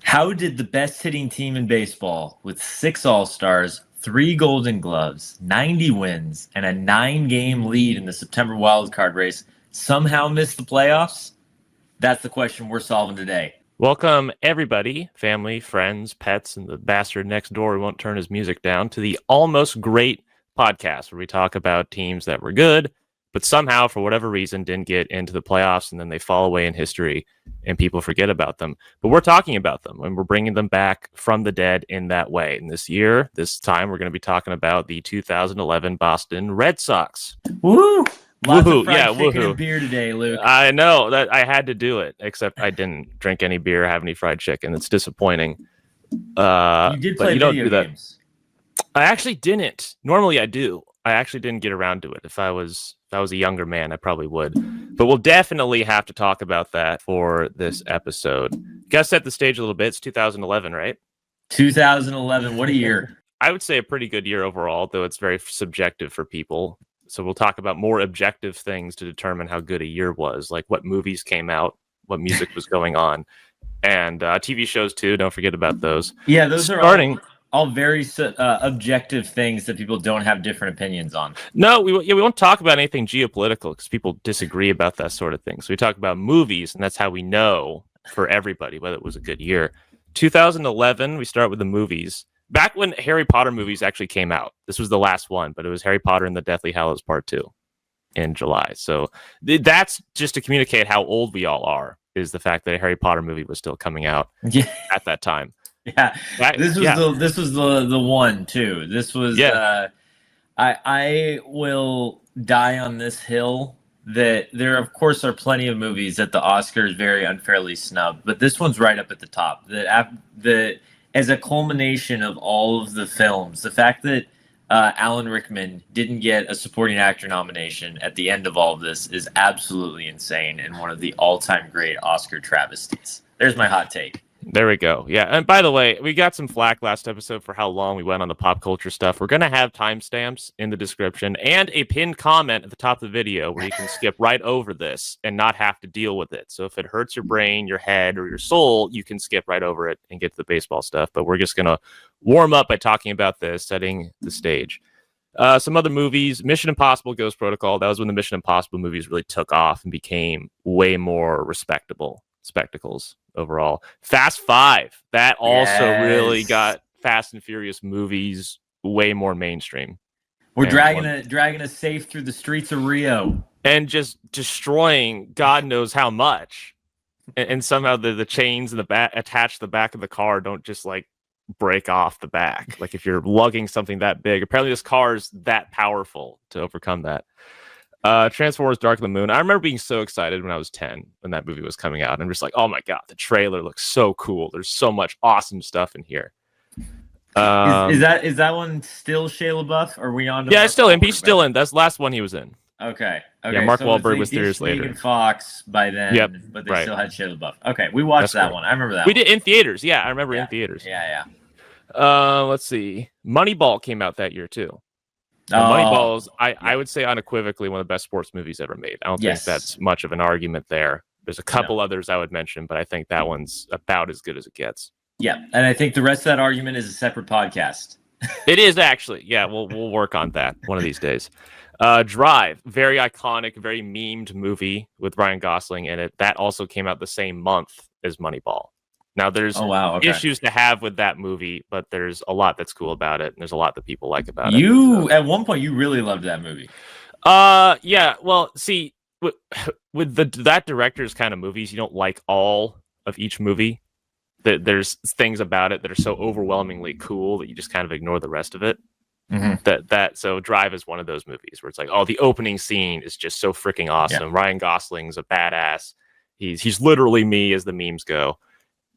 How did the best hitting team in baseball, with 6 All-Stars, 3 Golden Gloves, 90 wins, and a 9-game lead in the September wildcard race, somehow miss the playoffs? That's the question we're solving today. Welcome, everybody, family, friends, pets, and the bastard next door who won't turn his music down, to the Almost Great podcast, where we talk about teams that were good, but somehow, for whatever reason, didn't get into the playoffs, and then they fall away in history, and people forget about them. But we're talking about them, and we're bringing them back from the dead in that way. And this time, we're going to be talking about the 2011 Boston Red Sox. Woo! Lots of fried chicken woohoo. and beer today, Luke. I know that I had to do it, except I didn't drink any beer or have any fried chicken. It's disappointing. You did play video games. I actually didn't. Normally I do. I actually didn't get around to it. If I was a younger man, I probably would. But we'll definitely have to talk about that for this episode. Gotta set the stage a little bit. It's 2011, right? 2011. What a year. I would say a pretty good year overall, though it's very subjective for people. So we'll talk about more objective things to determine how good a year was, like what movies came out, what music was going on, and TV shows too. Don't forget about those. Yeah, those are all very objective things that people don't have different opinions on. No, we won't talk about anything geopolitical because people disagree about that sort of thing. So we talk about movies, and that's how we know for everybody whether it was a good year. 2011, we start with the movies. Back when Harry Potter movies actually came out. This was the last one, but it was Harry Potter and the Deathly Hallows Part 2 in July. So that's just to communicate how old we all are, is the fact that a Harry Potter movie was still coming out at that time. Yeah, this was the one too. This was I will die on this hill that there of course are plenty of movies that the Oscars very unfairly snubbed, but this one's right up at the top. The as a culmination of all of the films, the fact that Alan Rickman didn't get a supporting actor nomination at the end of all of this is absolutely insane and one of the all-time great Oscar travesties. There's my hot take. There we go. Yeah. And by the way, we got some flack last episode for how long we went on the pop culture stuff. We're going to have timestamps in the description and a pinned comment at the top of the video where you can skip right over this and not have to deal with it. So if it hurts your brain, your head, or your soul, you can skip right over it and get to the baseball stuff. But we're just going to warm up by talking about this, setting the stage. Some other movies, Mission Impossible Ghost Protocol. That was when the Mission Impossible movies really took off and became way more respectable spectacles overall. Fast 5, that also really got Fast and Furious movies way more mainstream. We're dragging a safe through the streets of Rio and just destroying God knows how much. And somehow the chains in the back attached to the back of the car don't just like break off the back. Like if you're lugging something that big, apparently this car is that powerful to overcome that. Transformers Dark of the Moon. I remember being so excited when I was 10 when that movie was coming out. I'm just like, oh my god, the trailer looks so cool. There's so much awesome stuff in here. Is that one still Shia LaBeouf? Or are we on to it's still in. He's still in. That's the last one he was in. Okay. Yeah, Mark Wahlberg was 3 years later. And Fox by then, but they still had Shia LaBeouf. Okay, we watched that one. I remember that. We did in theaters. Yeah, I remember in theaters. Yeah. Let's see. Moneyball came out that year too. Moneyball is, I would say, unequivocally one of the best sports movies ever made. I don't think that's much of an argument there. There's a couple others I would mention, but I think that one's about as good as it gets. Yeah, and I think the rest of that argument is a separate podcast. It is actually. Yeah, we'll work on that one of these days. Drive, very iconic, very memed movie with Ryan Gosling in it. That also came out the same month as Moneyball. Now, there's issues to have with that movie, but there's a lot that's cool about it, and there's a lot that people like about it. At one point, you really loved that movie. Yeah. Well, see, with that director's kind of movies, you don't like all of each movie. There's things about it that are so overwhelmingly cool that you just kind of ignore the rest of it. Mm-hmm. So Drive is one of those movies where it's like, oh, the opening scene is just so freaking awesome. Yeah. Ryan Gosling's a badass. He's literally me, as the memes go.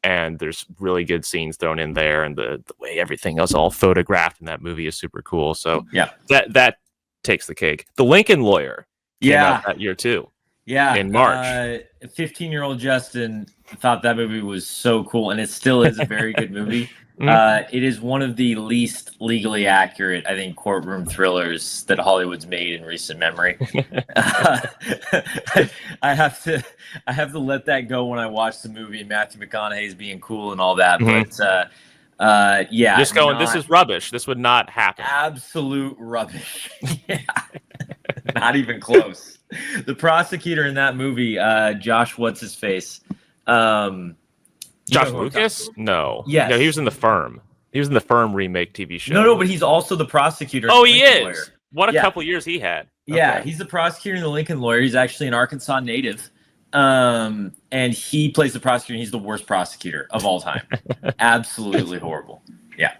And there's really good scenes thrown in there, and the way everything is all photographed in that movie is super cool. So that takes the cake. The Lincoln Lawyer came out that year too. Yeah, in March. 15-year-old Justin thought that movie was so cool, and it still is a very good movie. It is one of the least legally accurate, I think, courtroom thrillers that Hollywood's made in recent memory. I have to let that go when I watch the movie and Matthew McConaughey's being cool and all that. But yeah, just going, this is rubbish. This would not happen. Absolute rubbish. Yeah. Not even close. The prosecutor in that movie, Josh, what's his face? Josh Lucas? No. Yes. No, he was in The Firm. He was in the Firm remake TV show. No, but he's also the prosecutor. Oh, he is. Lawyer. What a couple years he had. Yeah, he's the prosecutor in The Lincoln Lawyer. He's actually an Arkansas native. And he plays the prosecutor, and he's the worst prosecutor of all time. Absolutely horrible. Yeah.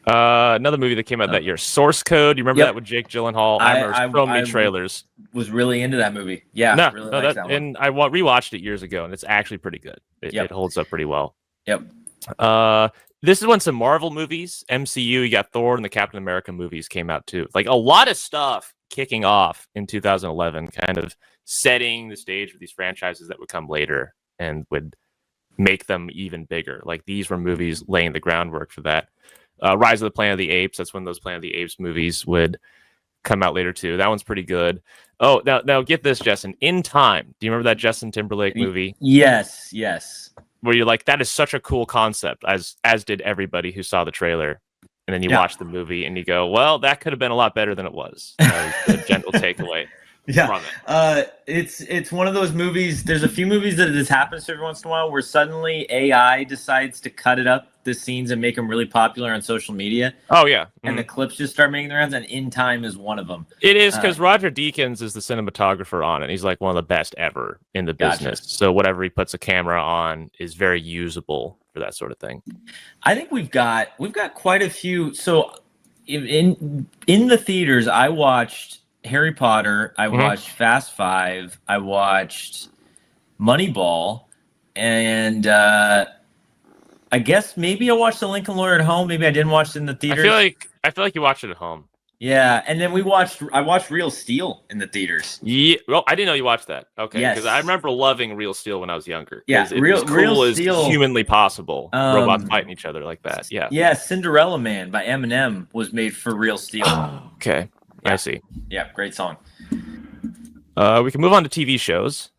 Another movie that came out that year, Source Code. You remember that with Jake Gyllenhaal? I remember so many trailers. Was really into that movie. Yeah, really liked that one. And I rewatched it years ago, and it's actually pretty good. It holds up pretty well. Yep. This is when some Marvel movies, MCU, you got Thor and the Captain America movies came out too. Like a lot of stuff kicking off in 2011, kind of setting the stage for these franchises that would come later and would make them even bigger. Like these were movies laying the groundwork for that. Rise of the Planet of the Apes. That's when those Planet of the Apes movies would come out later too. That one's pretty good. Oh, now get this, Justin. In Time. Do you remember that Justin Timberlake movie? Yes. Where you're like, that is such a cool concept, as did everybody who saw the trailer. And then you watch the movie and you go, well, that could have been a lot better than it was. That was a gentle takeaway. Yeah, it's one of those movies. There's a few movies that this happens to every once in a while where suddenly AI decides to cut it up, the scenes, and make them really popular on social media. Oh yeah, and the clips just start making the rounds. And In Time is one of them. It is because Roger Deakins is the cinematographer on it. He's like one of the best ever in the business. So whatever he puts a camera on is very usable for that sort of thing. I think we've got quite a few. So in the theaters, I watched Harry Potter, I watched Fast Five, I watched Moneyball, and I guess maybe I watched The Lincoln Lawyer at home. Maybe I didn't watch it in the theaters. I feel like you watched it at home. Yeah, and then I watched Real Steel in the theaters. Yeah, well, I didn't know you watched that. Okay, yes, because I remember loving Real Steel when I was younger. Yeah, Real Steel as humanly possible. Robots fighting each other like that. Yeah, Cinderella Man by Eminem was made for Real Steel. Okay. Yeah. I see. Yeah, great song. We can move on to TV shows.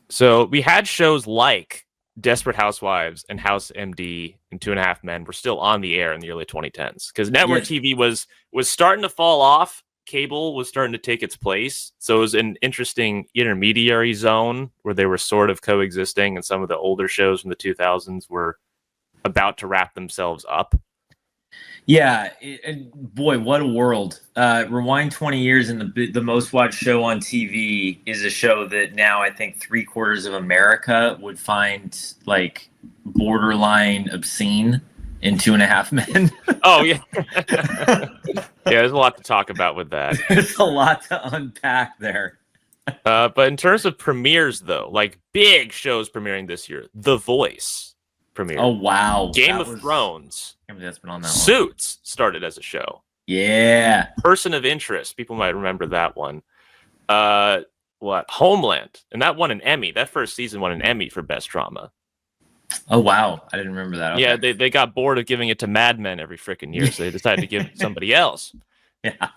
So we had shows like Desperate Housewives and House MD and 2.5 Men were still on the air in the early 2010s because network TV was starting to fall off. Cable was starting to take its place. So it was an interesting intermediary zone where they were sort of coexisting, and some of the older shows from the 2000s were about to wrap themselves up. Yeah, boy, what a world. Rewind 20 years, and the most watched show on TV is a show that now I think 3/4 of America would find like borderline obscene in 2.5 Men. Oh, yeah. Yeah, there's a lot to talk about with that. There's a lot to unpack there. But in terms of premieres, though, like big shows premiering this year, The Voice premiered. Oh, wow. Game of Thrones. I can't believe that's been on that Suits started as a show. Yeah. Person of Interest. People might remember that one. Homeland. And that won an Emmy. That first season won an Emmy for Best Drama. Oh, wow. I didn't remember that. Okay. Yeah, they got bored of giving it to Mad Men every freaking year, so they decided to give it to somebody else. Yeah.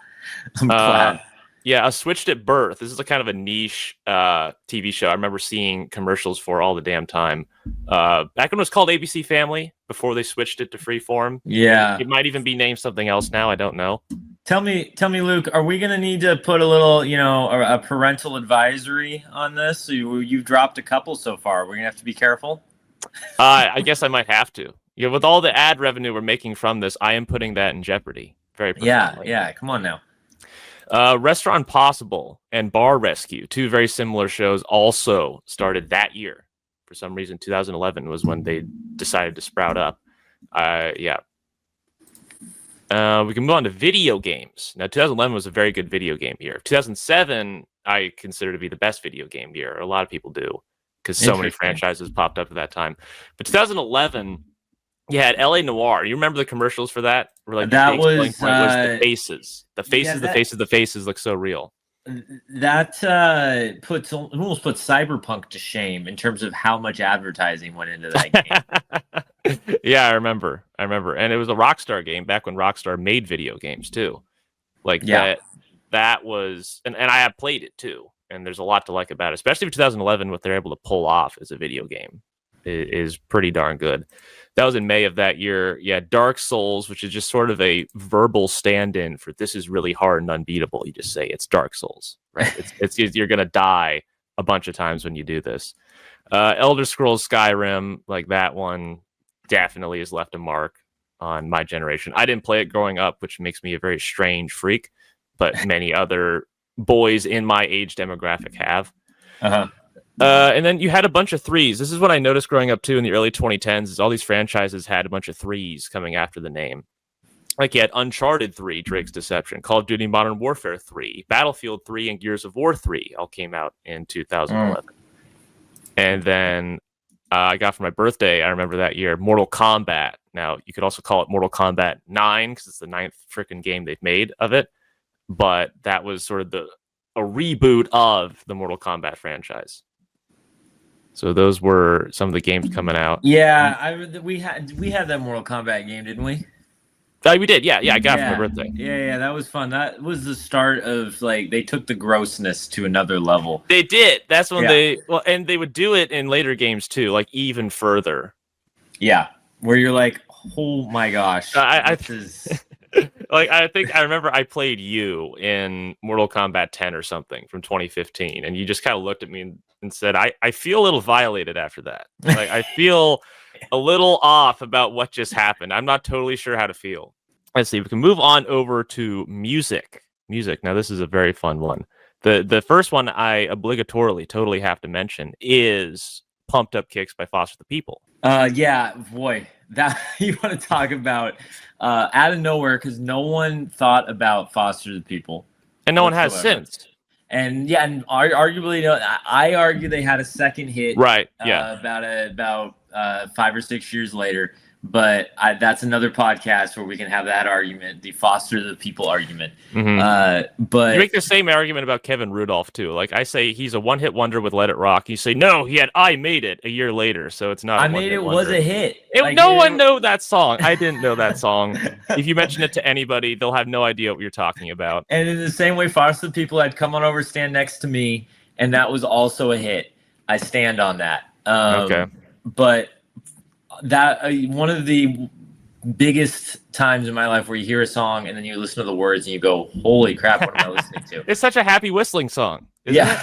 I'm glad. Yeah, Switched at Birth. This is a kind of a niche TV show. I remember seeing commercials for all the damn time. Back when it was called ABC Family, before they switched it to Freeform. Yeah. It might even be named something else now. I don't know. Tell me, Luke, are we going to need to put a little, a parental advisory on this? So you've dropped a couple so far. We're going to have to be careful? I guess I might have to. Yeah, with all the ad revenue we're making from this, I am putting that in jeopardy. Very profoundly. Yeah. Come on now. Restaurant Impossible and Bar Rescue, two very similar shows, also started that year. For some reason, 2011 was when they decided to sprout up. We can move on to video games. Now, 2011 was a very good video game year. 2007, I consider to be the best video game year. A lot of people do, because so many franchises popped up at that time. But 2011, you had LA Noire. You remember the commercials for that? Where, like, that was the faces. The faces look so real. That almost puts Cyberpunk to shame in terms of how much advertising went into that game. Yeah, I remember, and it was a Rockstar game back when Rockstar made video games too. Like that was, and I have played it too, and there's a lot to like about it, especially for 2011. What they're able to pull off as a video game is pretty darn good. That was in May of that year. Yeah, Dark Souls, which is just sort of a verbal stand-in for this is really hard and unbeatable. You just say it's Dark Souls, right? it's you're gonna die a bunch of times when you do this. Elder Scrolls Skyrim, like that one, definitely has left a mark on my generation. I didn't play it growing up, which makes me a very strange freak, but many other boys in my age demographic have. And then you had a bunch of threes. This is what I noticed growing up too in the early 2010s is all these franchises had a bunch of threes coming after the name. Like you had Uncharted 3, Drake's Deception, Call of Duty Modern Warfare 3, Battlefield 3, and Gears of War 3 all came out in 2011. And then I got for my birthday, I remember that year, Mortal Kombat. Now, you could also call it Mortal Kombat 9 because it's the 9th freaking game they've made of it. But that was sort of a reboot of the Mortal Kombat franchise. So those were some of the games coming out. Yeah, we had that Mortal Kombat game, didn't we? We did, yeah. I got it for my birthday. Yeah, that was fun. That was the start of like they took the grossness to another level. They did. That's when and they would do it in later games too, like even further. Yeah, where you're like, oh my gosh, like I think I remember I played you in Mortal Kombat 10 or something from 2015, and you just kind of looked at me and said, I feel a little violated after that. Like I feel a little off about what just happened. I'm not totally sure how to feel. Let's see. We can move on over to music. Now, this is a very fun one. The first one I obligatorily totally have to mention is Pumped Up Kicks by Foster the People. Yeah, boy. That you want to talk about out of nowhere because no one thought about Foster the People. And no one has since. And yeah, and arguably, I argue they had a second hit, right? Yeah, about 5 or 6 years later. But that's another podcast where we can have that argument, the Foster the People argument. But you make the same argument about Kevin Rudolph too. Like I say, he's a one-hit wonder with "Let It Rock." You say no, he had "I Made It" a year later, so it's not. I Made It was a hit. No one know that song. I didn't know that song. If you mention it to anybody, they'll have no idea what you're talking about. And in the same way, Foster the People had "Come On Over, Stand Next to Me," and that was also a hit. I stand on that. Okay, but that one of the biggest times in my life where you hear a song and then you listen to the words and you go, holy crap, what am I listening to? It's such a happy whistling song. Yeah.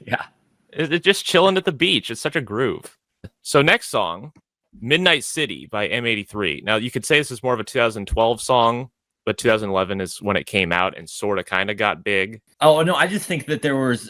Yeah. It's just chilling at the beach. It's such a groove. So next song, Midnight City by M83. Now you could say this is more of a 2012 song, but 2011 is when it came out and sort of kind of got big. Oh no, I just think that there was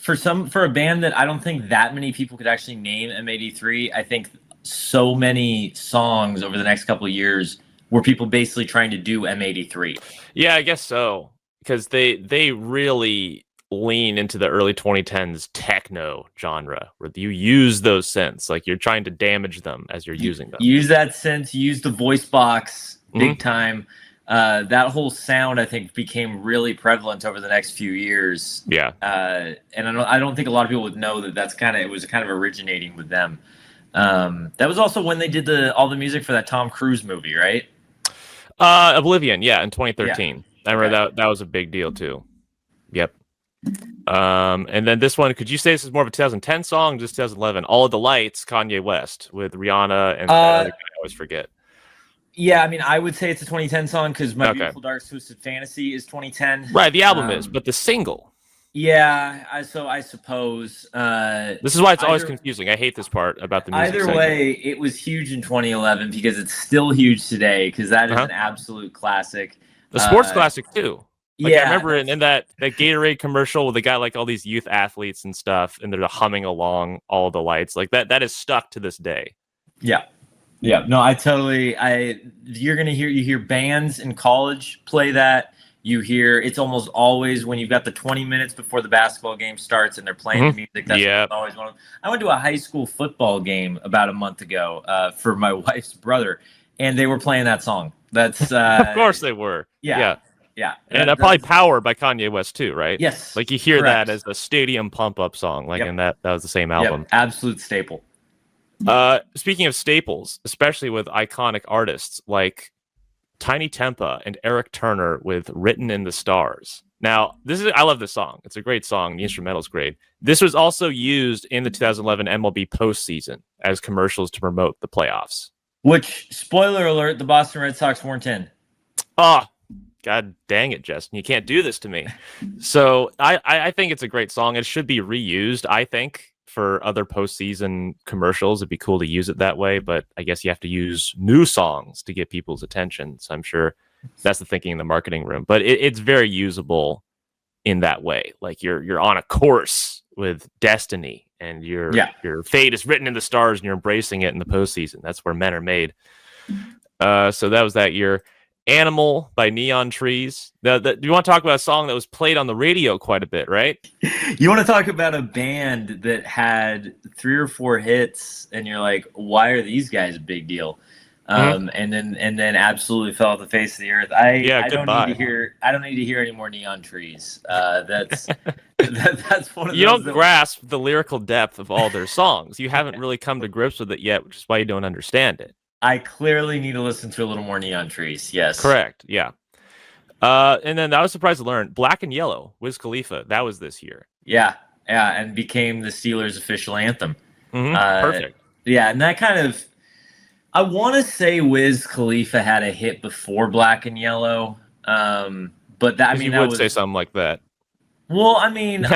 for a band that I don't think that many people could actually name M83, I think so many songs over the next couple of years were people basically trying to do M83. Yeah, I guess so. Because they really lean into the early 2010s techno genre where you use those synths, like you're trying to damage them as you're using them. Use that synth, use the voice box big time. That whole sound, I think, became really prevalent over the next few years. Yeah. And I don't think a lot of people would know that it was kind of originating with them. That was also when they did all the music for that Tom Cruise movie, right? Oblivion, yeah, in 2013. Yeah. I remember that was a big deal too. Yep. And then this one, could you say this is more of a 2010 song, just 2011? All of the Lights, Kanye West with Rihanna and that other guy I always forget. Yeah, I mean, I would say it's a 2010 song because My Beautiful Dark Twisted Fantasy is 2010. Right, the album is, but the single. Yeah, I suppose. This is why it's always confusing. I hate this part about the music. Either way, it was huge in 2011 because it's still huge today because that is an absolute classic. The sports classic, too. Like, yeah. I remember in that Gatorade commercial with the guy like all these youth athletes and stuff, and they're humming along All the Lights. Like that is stuck to this day. Yeah. Yeah, no, you're going to hear bands in college play that. You hear it's almost always when you've got the 20 minutes before the basketball game starts and they're playing the music. That's always one of them. I went to a high school football game about a month ago for my wife's brother, and they were playing that song. That's of course they were. Yeah. Yeah. And probably Power by Kanye West too, right? Yes. Like you hear correct. that as a stadium pump up song, like and that was the same album. Yep. Absolute staple. Speaking of staples, especially with iconic artists like Tiny Tempa and Eric Turner with Written in the Stars. Now, I love this song. It's a great song. The instrumental's great. This was also used in the 2011 MLB postseason as commercials to promote the playoffs. Which, spoiler alert, the Boston Red Sox weren't in. Oh, God dang it, Justin. You can't do this to me. So I think it's a great song. It should be reused, I think, for other postseason commercials. It'd be cool to use it that way, but I guess you have to use new songs to get people's attention. So I'm sure that's the thinking in the marketing room. But it's very usable in that way. Like you're on a course with destiny, and your fate is written in the stars, and you're embracing it in the postseason. That's where men are made. So that was that year. Animal by Neon Trees. Do you want to talk about a song that was played on the radio quite a bit, right? You want to talk about a band that had 3 or 4 hits, and you're like, why are these guys a big deal? And then absolutely fell off the face of the earth. I don't need to hear any more Neon Trees. That's one of you don't grasp the lyrical depth of all their songs. You haven't really come to grips with it yet, which is why you don't understand it. I clearly need to listen to a little more Neon Trees. Yes. Correct. Yeah. And then I was surprised to learn Black and Yellow, Wiz Khalifa. That was this year. Yeah. And became the Steelers' official anthem. Perfect. Yeah. And that kind of, I want to say Wiz Khalifa had a hit before Black and Yellow. But that, I mean, you would say something like that. Well, I mean,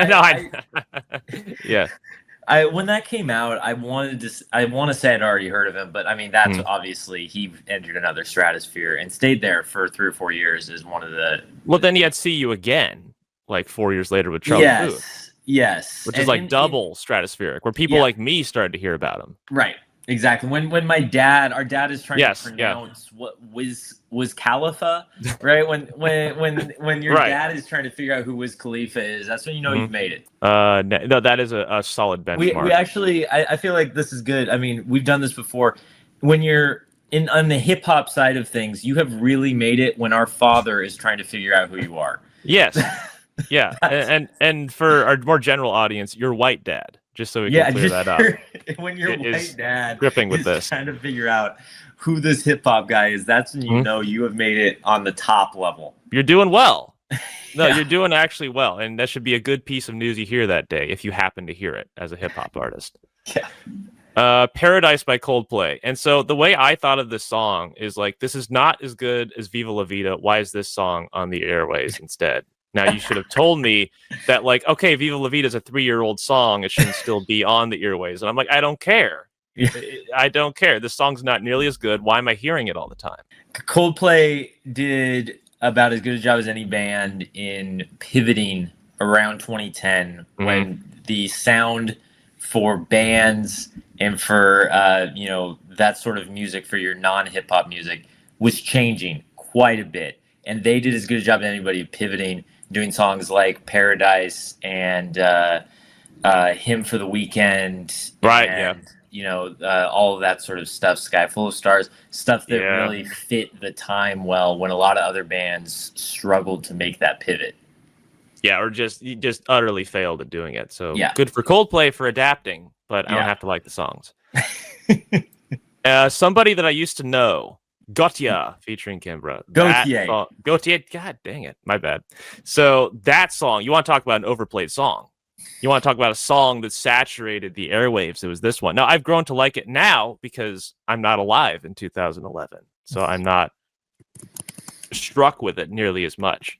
yeah. When that came out, I want to say I'd already heard of him, but I mean, that's obviously he entered another stratosphere and stayed there for 3 or 4 years as one of the. Well, then he had See You Again, like 4 years later with Charlie Puth. Yes. Which is like double stratospheric, where people like me started to hear about him. Right. Exactly. When our dad is trying to pronounce what Wiz Khalifa, right? When your dad is trying to figure out who Wiz Khalifa is, that's when you know you've made it. No, that is a solid benchmark. We actually, I feel like this is good. I mean, we've done this before. When you're on the hip hop side of things, you have really made it when our father is trying to figure out who you are. Yes. Yeah. and for our more general audience, your white dad. Just so we can clear that up. When your white dad gripping with this, trying to figure out who this hip hop guy is, that's when you know you have made it on the top level. You're doing well. No, you're doing actually well, and that should be a good piece of news you hear that day if you happen to hear it as a hip hop artist. Yeah. Paradise by Coldplay. And so the way I thought of this song is like, this is not as good as Viva La Vida. Why is this song on the airways instead? Now, you should have told me that, like, okay, Viva La Vida is a 3-year-old song. It shouldn't still be on the airways. And I'm like, I don't care. I don't care. This song's not nearly as good. Why am I hearing it all the time? Coldplay did about as good a job as any band in pivoting around 2010 when the sound for bands and for, that sort of music for your non-hip-hop music was changing quite a bit. And they did as good a job as anybody pivoting, doing songs like Paradise and Hymn for the Weekend. Right, and, all of that sort of stuff, Sky Full of Stars, stuff that really fit the time well when a lot of other bands struggled to make that pivot. Yeah, or just utterly failed at doing it. So good for Coldplay for adapting, but I don't have to like the songs. Somebody that I used to know, Gautier featuring Kimbra. Gautier. God dang it. My bad. So that song, you want to talk about an overplayed song. You want to talk about a song that saturated the airwaves. It was this one. Now, I've grown to like it now because I'm not alive in 2011. So I'm not struck with it nearly as much.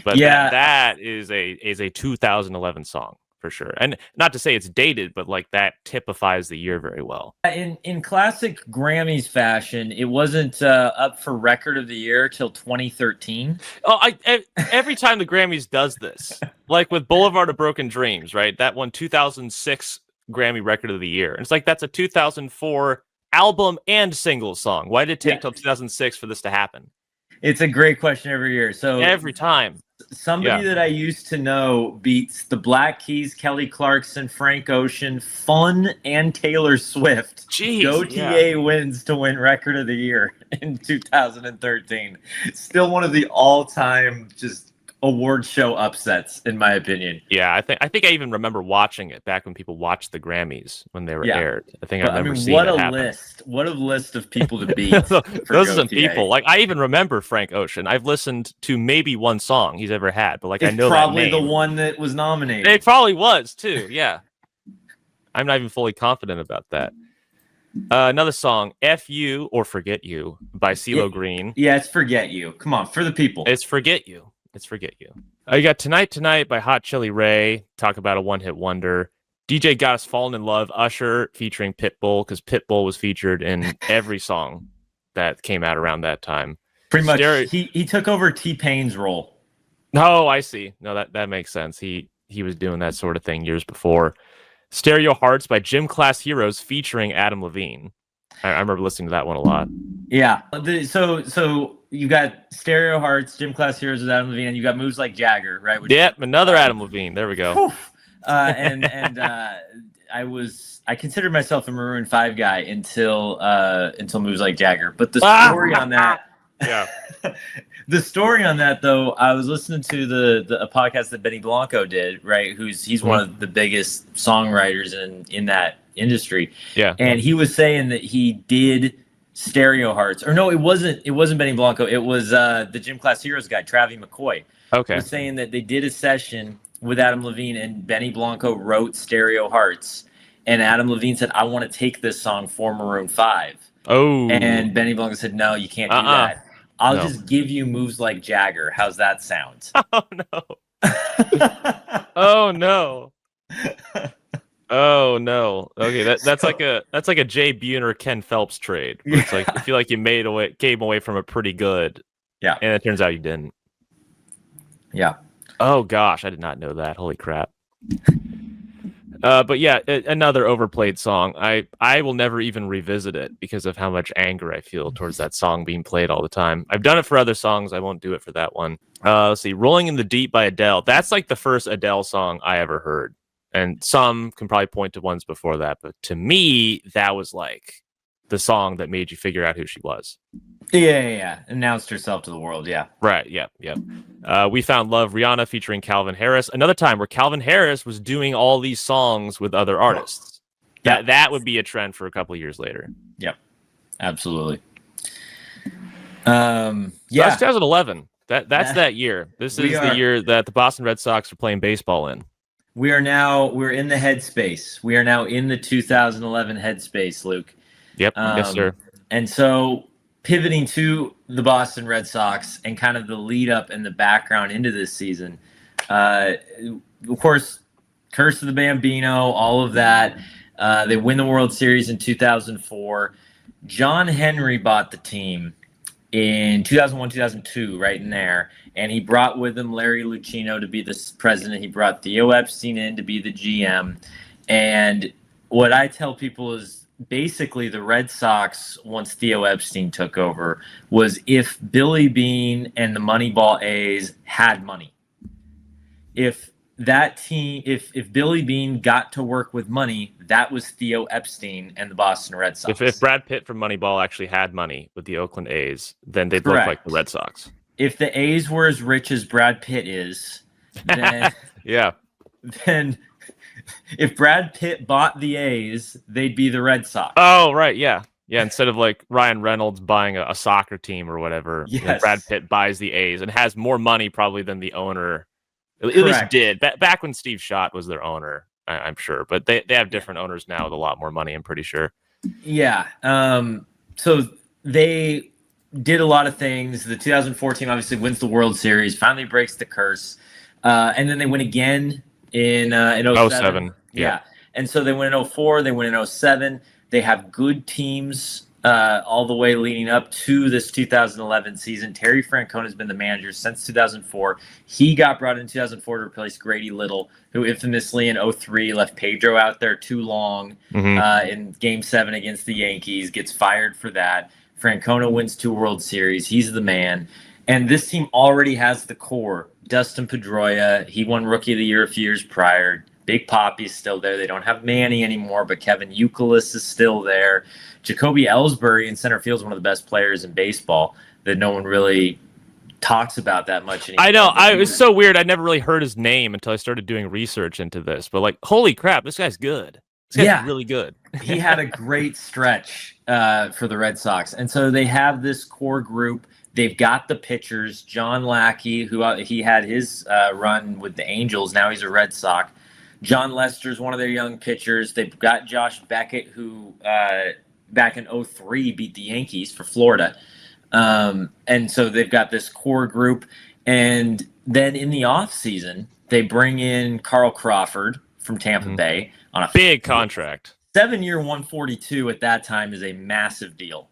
But that is a 2011 song. For sure. And not to say it's dated, but like that typifies the year very well. In classic Grammys fashion, it wasn't up for record of the year till 2013. Oh, every time the Grammys does this, like with Boulevard of Broken Dreams, right? That won 2006 Grammy Record of the Year. And it's like, that's a 2004 album and single song. Why did it take till 2006 for this to happen? It's a great question every year. So every time. Somebody that I used to know beats the Black Keys, Kelly Clarkson, Frank Ocean, Fun, and Taylor Swift. Jeez, Go TA wins to win Record of the Year in 2013. Still one of the all-time just award show upsets, in my opinion. Yeah, I think I even remember watching it back when people watched the Grammys when they were aired. I remember seeing what it a happen. What a list of people to beat. Those are some people. Like, I even remember Frank Ocean. I've listened to maybe one song he's ever had, but like, I know probably that name. The one that was nominated. It probably was too. Yeah, I'm not even fully confident about that. Another song, "F You" or "Forget You" by CeeLo Green. Yeah, it's "Forget You." Come on, for the people. It's "Forget You." It's "Forget You." You got "Tonight Tonight" by Hot Chili Ray. Talk about a one-hit wonder. DJ Got Us Falling in Love, Usher featuring Pitbull, because Pitbull was featured in every song that came out around that time. Pretty much, he took over T-Pain's role. Oh, I see. No, that makes sense. He was doing that sort of thing years before. "Stereo Hearts" by Gym Class Heroes featuring Adam Levine. I remember listening to that one a lot. Yeah. So you got "Stereo Hearts," Gym Class Heroes with Adam Levine, and you got "Moves Like Jagger," right? Yep, another Adam Levine. There we go. And I considered myself a Maroon 5 guy until "Moves Like Jagger." But the story on that, the story on that though, I was listening to a podcast that Benny Blanco did, right? He's one of the biggest songwriters in that industry. Yeah. And he was saying that he did "Stereo Hearts," or no, it wasn't Benny Blanco. It was the Gym Class Heroes guy, Travie McCoy. Okay. Was saying that they did a session with Adam Levine, and Benny Blanco wrote "Stereo Hearts," and Adam Levine said, "I want to take this song for Maroon 5." Oh. And Benny Blanco said, "No, you can't do that. I'll just give you "Moves Like Jagger." How's that sound? Oh no. Oh no. Oh no. Okay, that's like a Jay Buhner Ken Phelps trade. Where it's like, I feel like you came away from it pretty good. Yeah. And it turns out you didn't. Yeah. Oh gosh, I did not know that. Holy crap. But yeah, another overplayed song. I will never even revisit it because of how much anger I feel towards that song being played all the time. I've done it for other songs. I won't do it for that one. Let's see. "Rolling in the Deep" by Adele. That's like the first Adele song I ever heard. And some can probably point to ones before that. But to me, that was like the song that made you figure out who she was. Yeah. Announced herself to the world, yeah. Right, yeah. "We Found Love," Rihanna featuring Calvin Harris. Another time where Calvin Harris was doing all these songs with other artists. That would be a trend for a couple of years later. Yep, absolutely. That's 2011. That's that year. This is the year that the Boston Red Sox are playing baseball in. We're in the headspace. We are now in the 2011 headspace, Luke. Yep, yes, sir. And so, pivoting to the Boston Red Sox and kind of the lead up and the background into this season, of course, Curse of the Bambino, all of that. They win the World Series in 2004. John Henry bought the team in 2001, 2002, right in there. And he brought with him Larry Lucchino to be the president. He brought Theo Epstein in to be the GM. And what I tell people is basically the Red Sox, once Theo Epstein took over, was if Billy Beane and the Moneyball A's had money. If that team, if Billy Beane got to work with money, that was Theo Epstein and the Boston Red Sox. If Brad Pitt from Moneyball actually had money with the Oakland A's, then they'd look like the Red Sox. If the A's were as rich as Brad Pitt is, then then if Brad Pitt bought the A's, they'd be the Red Sox. Oh, right, yeah. Instead of like Ryan Reynolds buying a soccer team or whatever, Brad Pitt buys the A's and has more money probably than the owner. At least did. Back when Steve Schott was their owner, I'm sure. But they have different owners now with a lot more money, I'm pretty sure. Yeah. So they did a lot of things. The 2004 team obviously wins the World Series, finally breaks the curse. And then they win again in 07. Yeah. And so they win in 04, they win in 07. They have good teams all the way leading up to this 2011 season. Terry Francona has been the manager since 2004. He got brought in 2004 to replace Grady Little, who infamously in 03 left Pedro out there too long in Game 7 against the Yankees, gets fired for that. Francona wins 2 World Series. He's the man. And this team already has the core. Dustin Pedroia, he won Rookie of the Year a few years prior. Big Poppy's still there. They don't have Manny anymore, but Kevin Youkilis is still there. Jacoby Ellsbury in center field is one of the best players in baseball that no one really talks about that much anymore. I know. It was so weird. I never really heard his name until I started doing research into this. But like, holy crap, this guy's good. This guy's really good. He had a great stretch for the Red Sox. And so they have this core group. They've got the pitchers. John Lackey, who he had his run with the Angels. Now he's a Red Sox. John Lester's one of their young pitchers. They've got Josh Beckett, who back in 2003 beat the Yankees for Florida. And so they've got this core group. And then in the offseason, they bring in Carl Crawford from Tampa Bay on a big contract. 7-year, $142 at that time is a massive deal.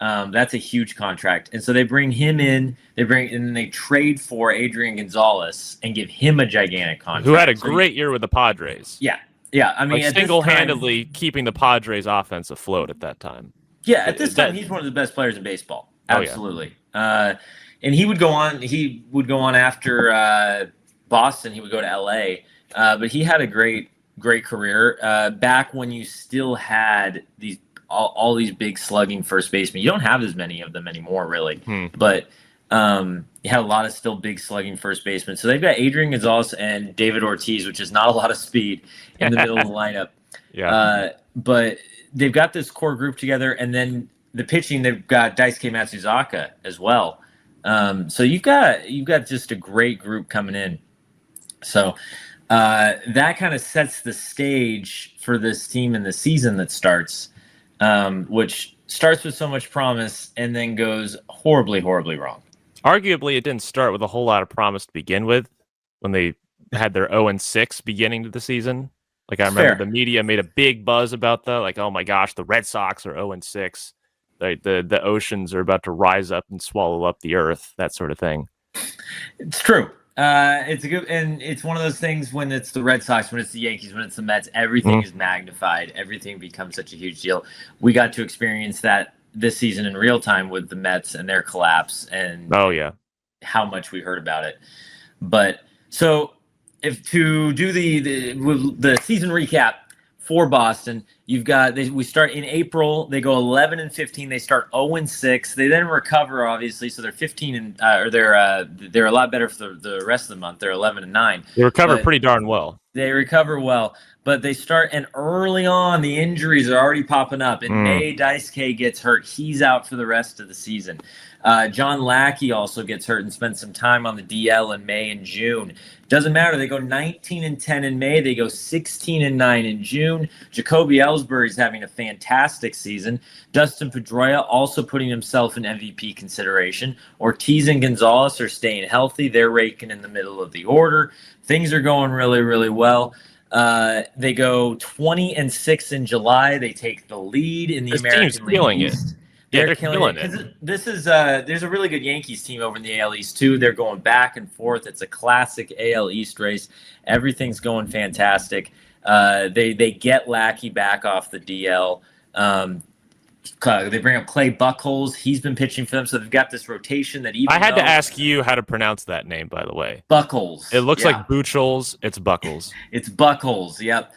That's a huge contract. And so they bring him in, they trade for Adrian Gonzalez and give him a gigantic contract. Who had a great year with the Padres. Yeah. Yeah. I mean, like single-handedly keeping the Padres offense afloat at that time. Yeah. At this time, he's one of the best players in baseball. Absolutely. And he would go on after Boston. He would go to LA. But he had a great career back when you still had all these big slugging first basemen. You don't have as many of them anymore, really. But you had a lot of still big slugging first basemen. So they've got Adrian Gonzalez and David Ortiz, which is not a lot of speed in the middle of the lineup. Yeah. But they've got this core group together, and then the pitching, they've got Daisuke Matsuzaka as well. So you've got just a great group coming in. So that kind of sets the stage for this team in the season that starts, which starts with so much promise and then goes horribly, horribly wrong. Arguably, it didn't start with a whole lot of promise to begin with when they had their 0-6 beginning to the season. Like, I remember the media made a big buzz about that. Like, oh my gosh, the Red Sox are 0-6. The oceans are about to rise up and swallow up the earth, that sort of thing. It's true. It's a good, and it's one of those things when it's the Red Sox, when it's the Yankees, when it's the Mets, everything is magnified. Everything becomes such a huge deal. We got to experience that this season in real time with the Mets and their collapse and how much we heard about it. But so if to do the season recap for Boston, you've got we start in April. They go 11-15. They start 0-6. They then recover, obviously, so they're 15 and or they're a lot better for the rest of the month. They're 11-9. They recover pretty darn well. They recover well, but they start, and early on, the injuries are already popping up. In May, Daisuke gets hurt. He's out for the rest of the season. John Lackey also gets hurt and spends some time on the DL in May and June. Doesn't matter. They go 19-10 in May. They go 16-9 in June. Jacoby Ellsbury is having a fantastic season. Dustin Pedroia also putting himself in MVP consideration. Ortiz and Gonzalez are staying healthy. They're raking in the middle of the order. Things are going really, really well. They go 20-6 in July. They take the lead in the American League East. They're killing it. This is there's a really good Yankees team over in the AL East too. They're going back and forth. It's a classic AL East race. Everything's going fantastic. They get Lackey back off the DL. They bring up Clay Buchholz. He's been pitching for them, so they've got this rotation that even. I had to ask you how to pronounce that name, by the way. Buchholz. It looks like Buchholz. It's Buchholz. It's Buchholz. Yep.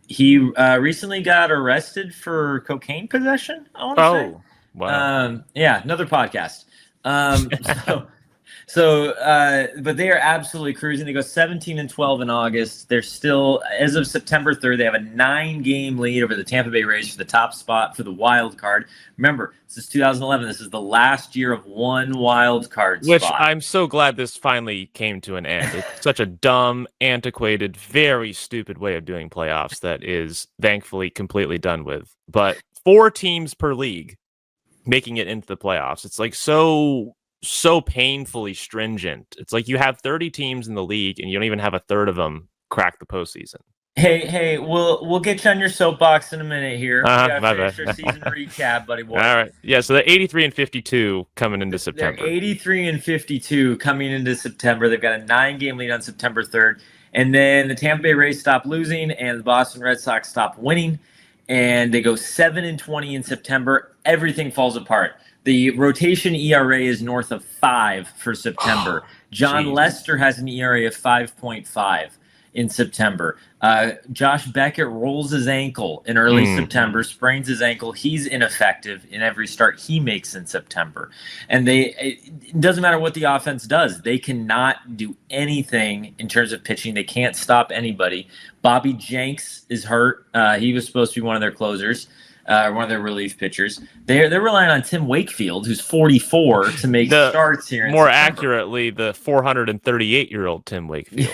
He recently got arrested for cocaine possession, I want to say. Wow. Another podcast. But they are absolutely cruising. They go 17-12 in August. They're still, as of September 3rd, they have a 9-game lead over the Tampa Bay Rays for the top spot for the wild card. Remember, this is 2011. This is the last year of one wild card spot. Which I'm so glad this finally came to an end. It's such a dumb, antiquated, very stupid way of doing playoffs that is thankfully completely done with. But 4 teams per league making it into the playoffs. It's like so painfully stringent. It's like you have 30 teams in the league and you don't even have a third of them crack the postseason. Hey, we'll get you on your soapbox in a minute here. We gotta finish bad. our season recap, buddy boy. All right. Yeah, so they're 83-52 coming into September. They're 83-52 coming into September. They've got a 9-game lead on September 3rd. And then the Tampa Bay Rays stop losing and the Boston Red Sox stop winning. and they go 7-20 in September. Everything falls apart. The rotation ERA is north of 5 for September. John Lester has an ERA of 5.5 in September. Josh Beckett rolls his ankle in early September, sprains his ankle. He's ineffective in every start he makes in September. And it doesn't matter what the offense does. They cannot do anything in terms of pitching. They can't stop anybody. Bobby Jenks is hurt. He was supposed to be one of their closers. One of their relief pitchers. They're relying on Tim Wakefield, who's 44, to make starts here. More accurately, the 438-year-old Tim Wakefield.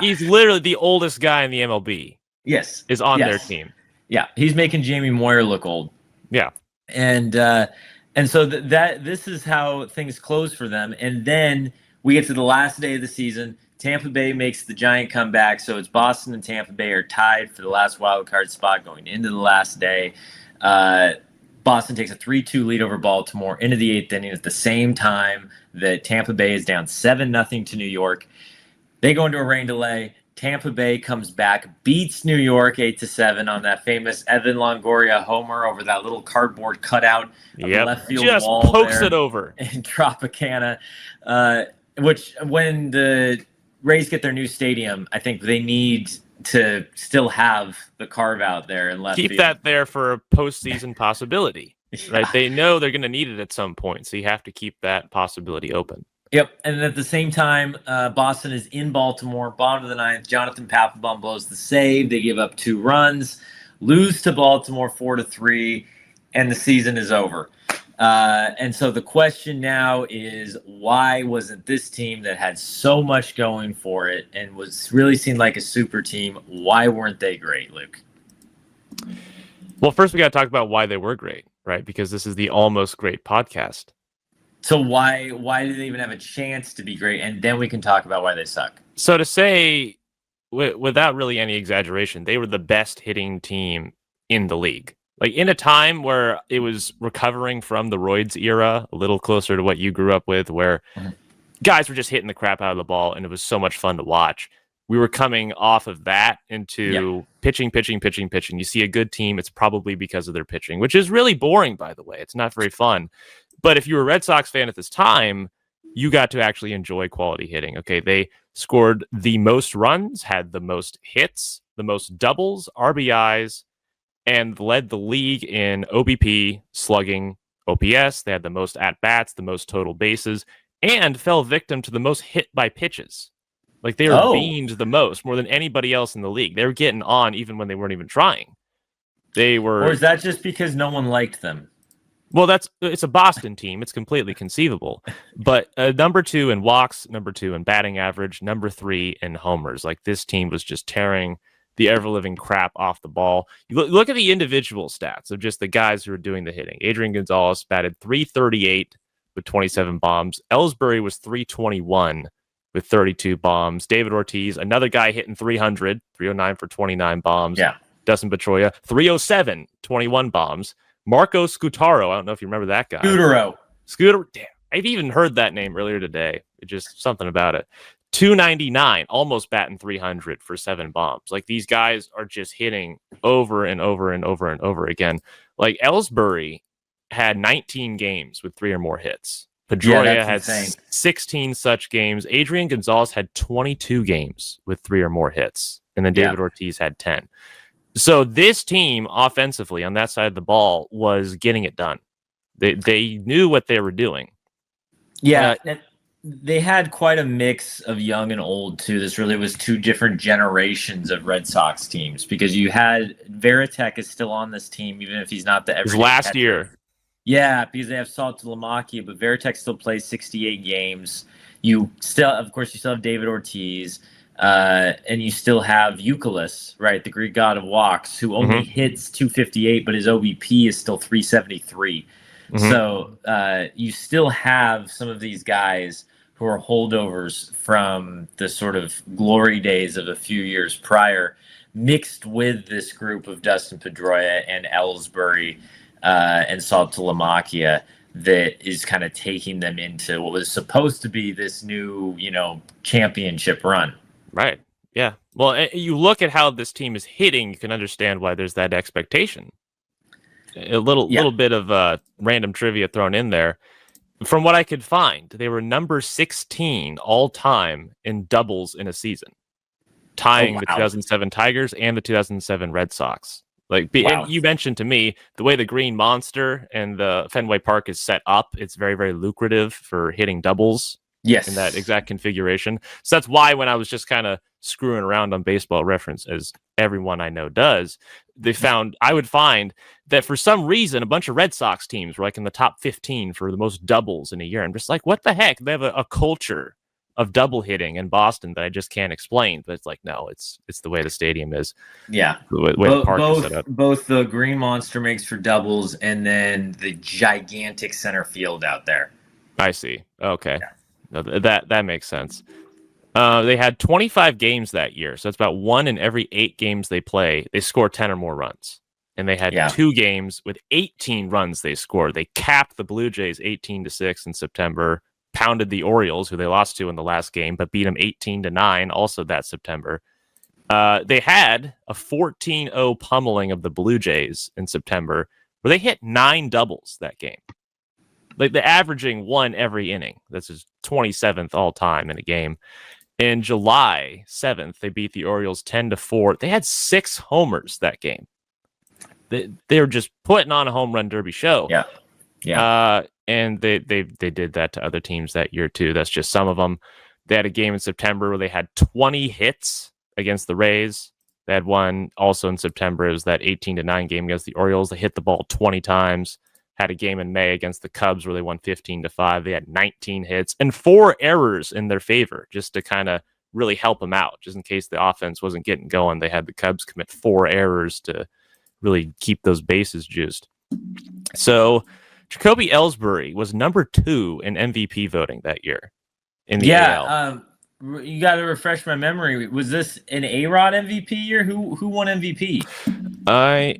He's literally the oldest guy in the MLB. Yes, is on their team. Yeah, he's making Jamie Moyer look old. Yeah, and so this is how things close for them. And then we get to the last day of the season. Tampa Bay makes the giant comeback, so it's Boston and Tampa Bay are tied for the last wild card spot going into the last day. Boston takes a 3-2 lead over Baltimore into the 8th inning at the same time that Tampa Bay is down 7-0 to New York. They go into a rain delay. Tampa Bay comes back, beats New York 8-7 on that famous Evan Longoria homer over that little cardboard cutout of the left field just wall. Pokes it over in Tropicana, which when the Rays get their new stadium, I think they need to still have the carve out there and left keep field. That there for a postseason possibility, right? They know they're going to need it at some point, so you have to keep that possibility open. Yep, and at the same time, Boston is in Baltimore, bottom of the 9th. Jonathan Papelbon blows the save. They give up 2 runs, lose to Baltimore 4-3, and the season is over. And so the question now is, why wasn't this team that had so much going for it and was really seen like a super team, why weren't they great, Luke? Well, first we got to talk about why they were great, right? Because this is the Almost Great podcast. So why do they even have a chance to be great? And then we can talk about why they suck. So to say, without really any exaggeration, they were the best hitting team in the league. Like in a time where it was recovering from the Roids era, a little closer to what you grew up with, where guys were just hitting the crap out of the ball and it was so much fun to watch. We were coming off of that into pitching. You see a good team, it's probably because of their pitching, which is really boring, by the way. It's not very fun. But if you were a Red Sox fan at this time, you got to actually enjoy quality hitting. Okay, they scored the most runs, had the most hits, the most doubles, RBIs, and led the league in OBP, slugging, OPS. They had the most at-bats, the most total bases, and fell victim to the most hit by pitches. Like they were beamed the most, more than anybody else in the league. They were getting on even when they weren't even trying. They were. Or is that just because no one liked them? Well, it's a Boston team. It's completely conceivable. But number 2 in walks, number 2 in batting average, number 3 in homers. Like this team was just tearing the ever-living crap off the ball. You look at the individual stats of just the guys who are doing the hitting. Adrian Gonzalez batted .338 with 27 bombs. Ellsbury was .321 with 32 bombs. David Ortiz, another guy hitting .300, .309 for 29 bombs. Yeah. Dustin Pedroia, .307, 21 bombs. Marco Scutaro, I don't know if you remember that guy. Scutaro, damn. I've even heard that name earlier today. It just something about it. .299, almost batting .300 for 7 bombs. Like these guys are just hitting over and over and over and over again. Like Ellsbury had 19 games with 3 or more hits. Pedroia had 16 such games. Adrian Gonzalez had 22 games with 3 or more hits. And then David Ortiz had 10. So this team offensively on that side of the ball was getting it done. They knew what they were doing. Yeah, they had quite a mix of young and old too. This really was 2 different generations of Red Sox teams because you had Veritek is still on this team even if he's not the everyday last catcher. Year. Yeah, because they have Salt Lamakia, but Veritek still plays 68 games. You still, of course, you still have David Ortiz. And you still have Euclid, right, the Greek god of walks, who only hits .258, but his OBP is still .373. So you still have some of these guys who are holdovers from the sort of glory days of a few years prior, mixed with this group of Dustin Pedroia and Ellsbury and Saltalamacchia that is kind of taking them into what was supposed to be this new, championship run. Right. Yeah. Well, you look at how this team is hitting, you can understand why there's that expectation. A little bit of random trivia thrown in there. From what I could find, they were number 16 all time in doubles in a season, tying the 2007 Tigers and the 2007 Red Sox. And you mentioned to me the way the Green Monster and the Fenway Park is set up, it's very, very lucrative for hitting doubles. Yes. In that exact configuration. So that's why when I was just kind of screwing around on Baseball Reference, as everyone I know does, I would find that for some reason, a bunch of Red Sox teams were like in the top 15 for the most doubles in a year. I'm just like, what the heck? They have a culture of double hitting in Boston that I just can't explain. But it's like, no, it's the way the stadium is. Yeah. The way the park is set up. Both the Green Monster makes for doubles and then the gigantic center field out there. I see. Okay. Yeah. That makes sense. They had 25 games that year, so it's about 1 in every 8 games they play. They score 10 or more runs, and they had 2 games with 18 runs they scored. They capped the Blue Jays 18-6 in September, pounded the Orioles, who they lost to in the last game, but beat them 18-9 also that September. They had a 14-0 pummeling of the Blue Jays in September, where they hit 9 doubles that game. Like they're averaging 1 every inning. This is 27th all time in a game. In July 7th, they beat the Orioles 10-4. They had 6 homers that game. They were just putting on a home run derby show. Yeah. And they did that to other teams that year too. That's just some of them. They had a game in September where they had 20 hits against the Rays. They had one also in September. It was that 18-9 game against the Orioles. They hit the ball 20 times. Had a game in May against the Cubs where they won 15-5. They had 19 hits and 4 errors in their favor just to kind of really help them out. Just in case the offense wasn't getting going, they had the Cubs commit 4 errors to really keep those bases juiced. So Jacoby Ellsbury was number 2 in MVP voting that year in the AL. You got to refresh my memory. Was this an A-Rod MVP year? Who won MVP? I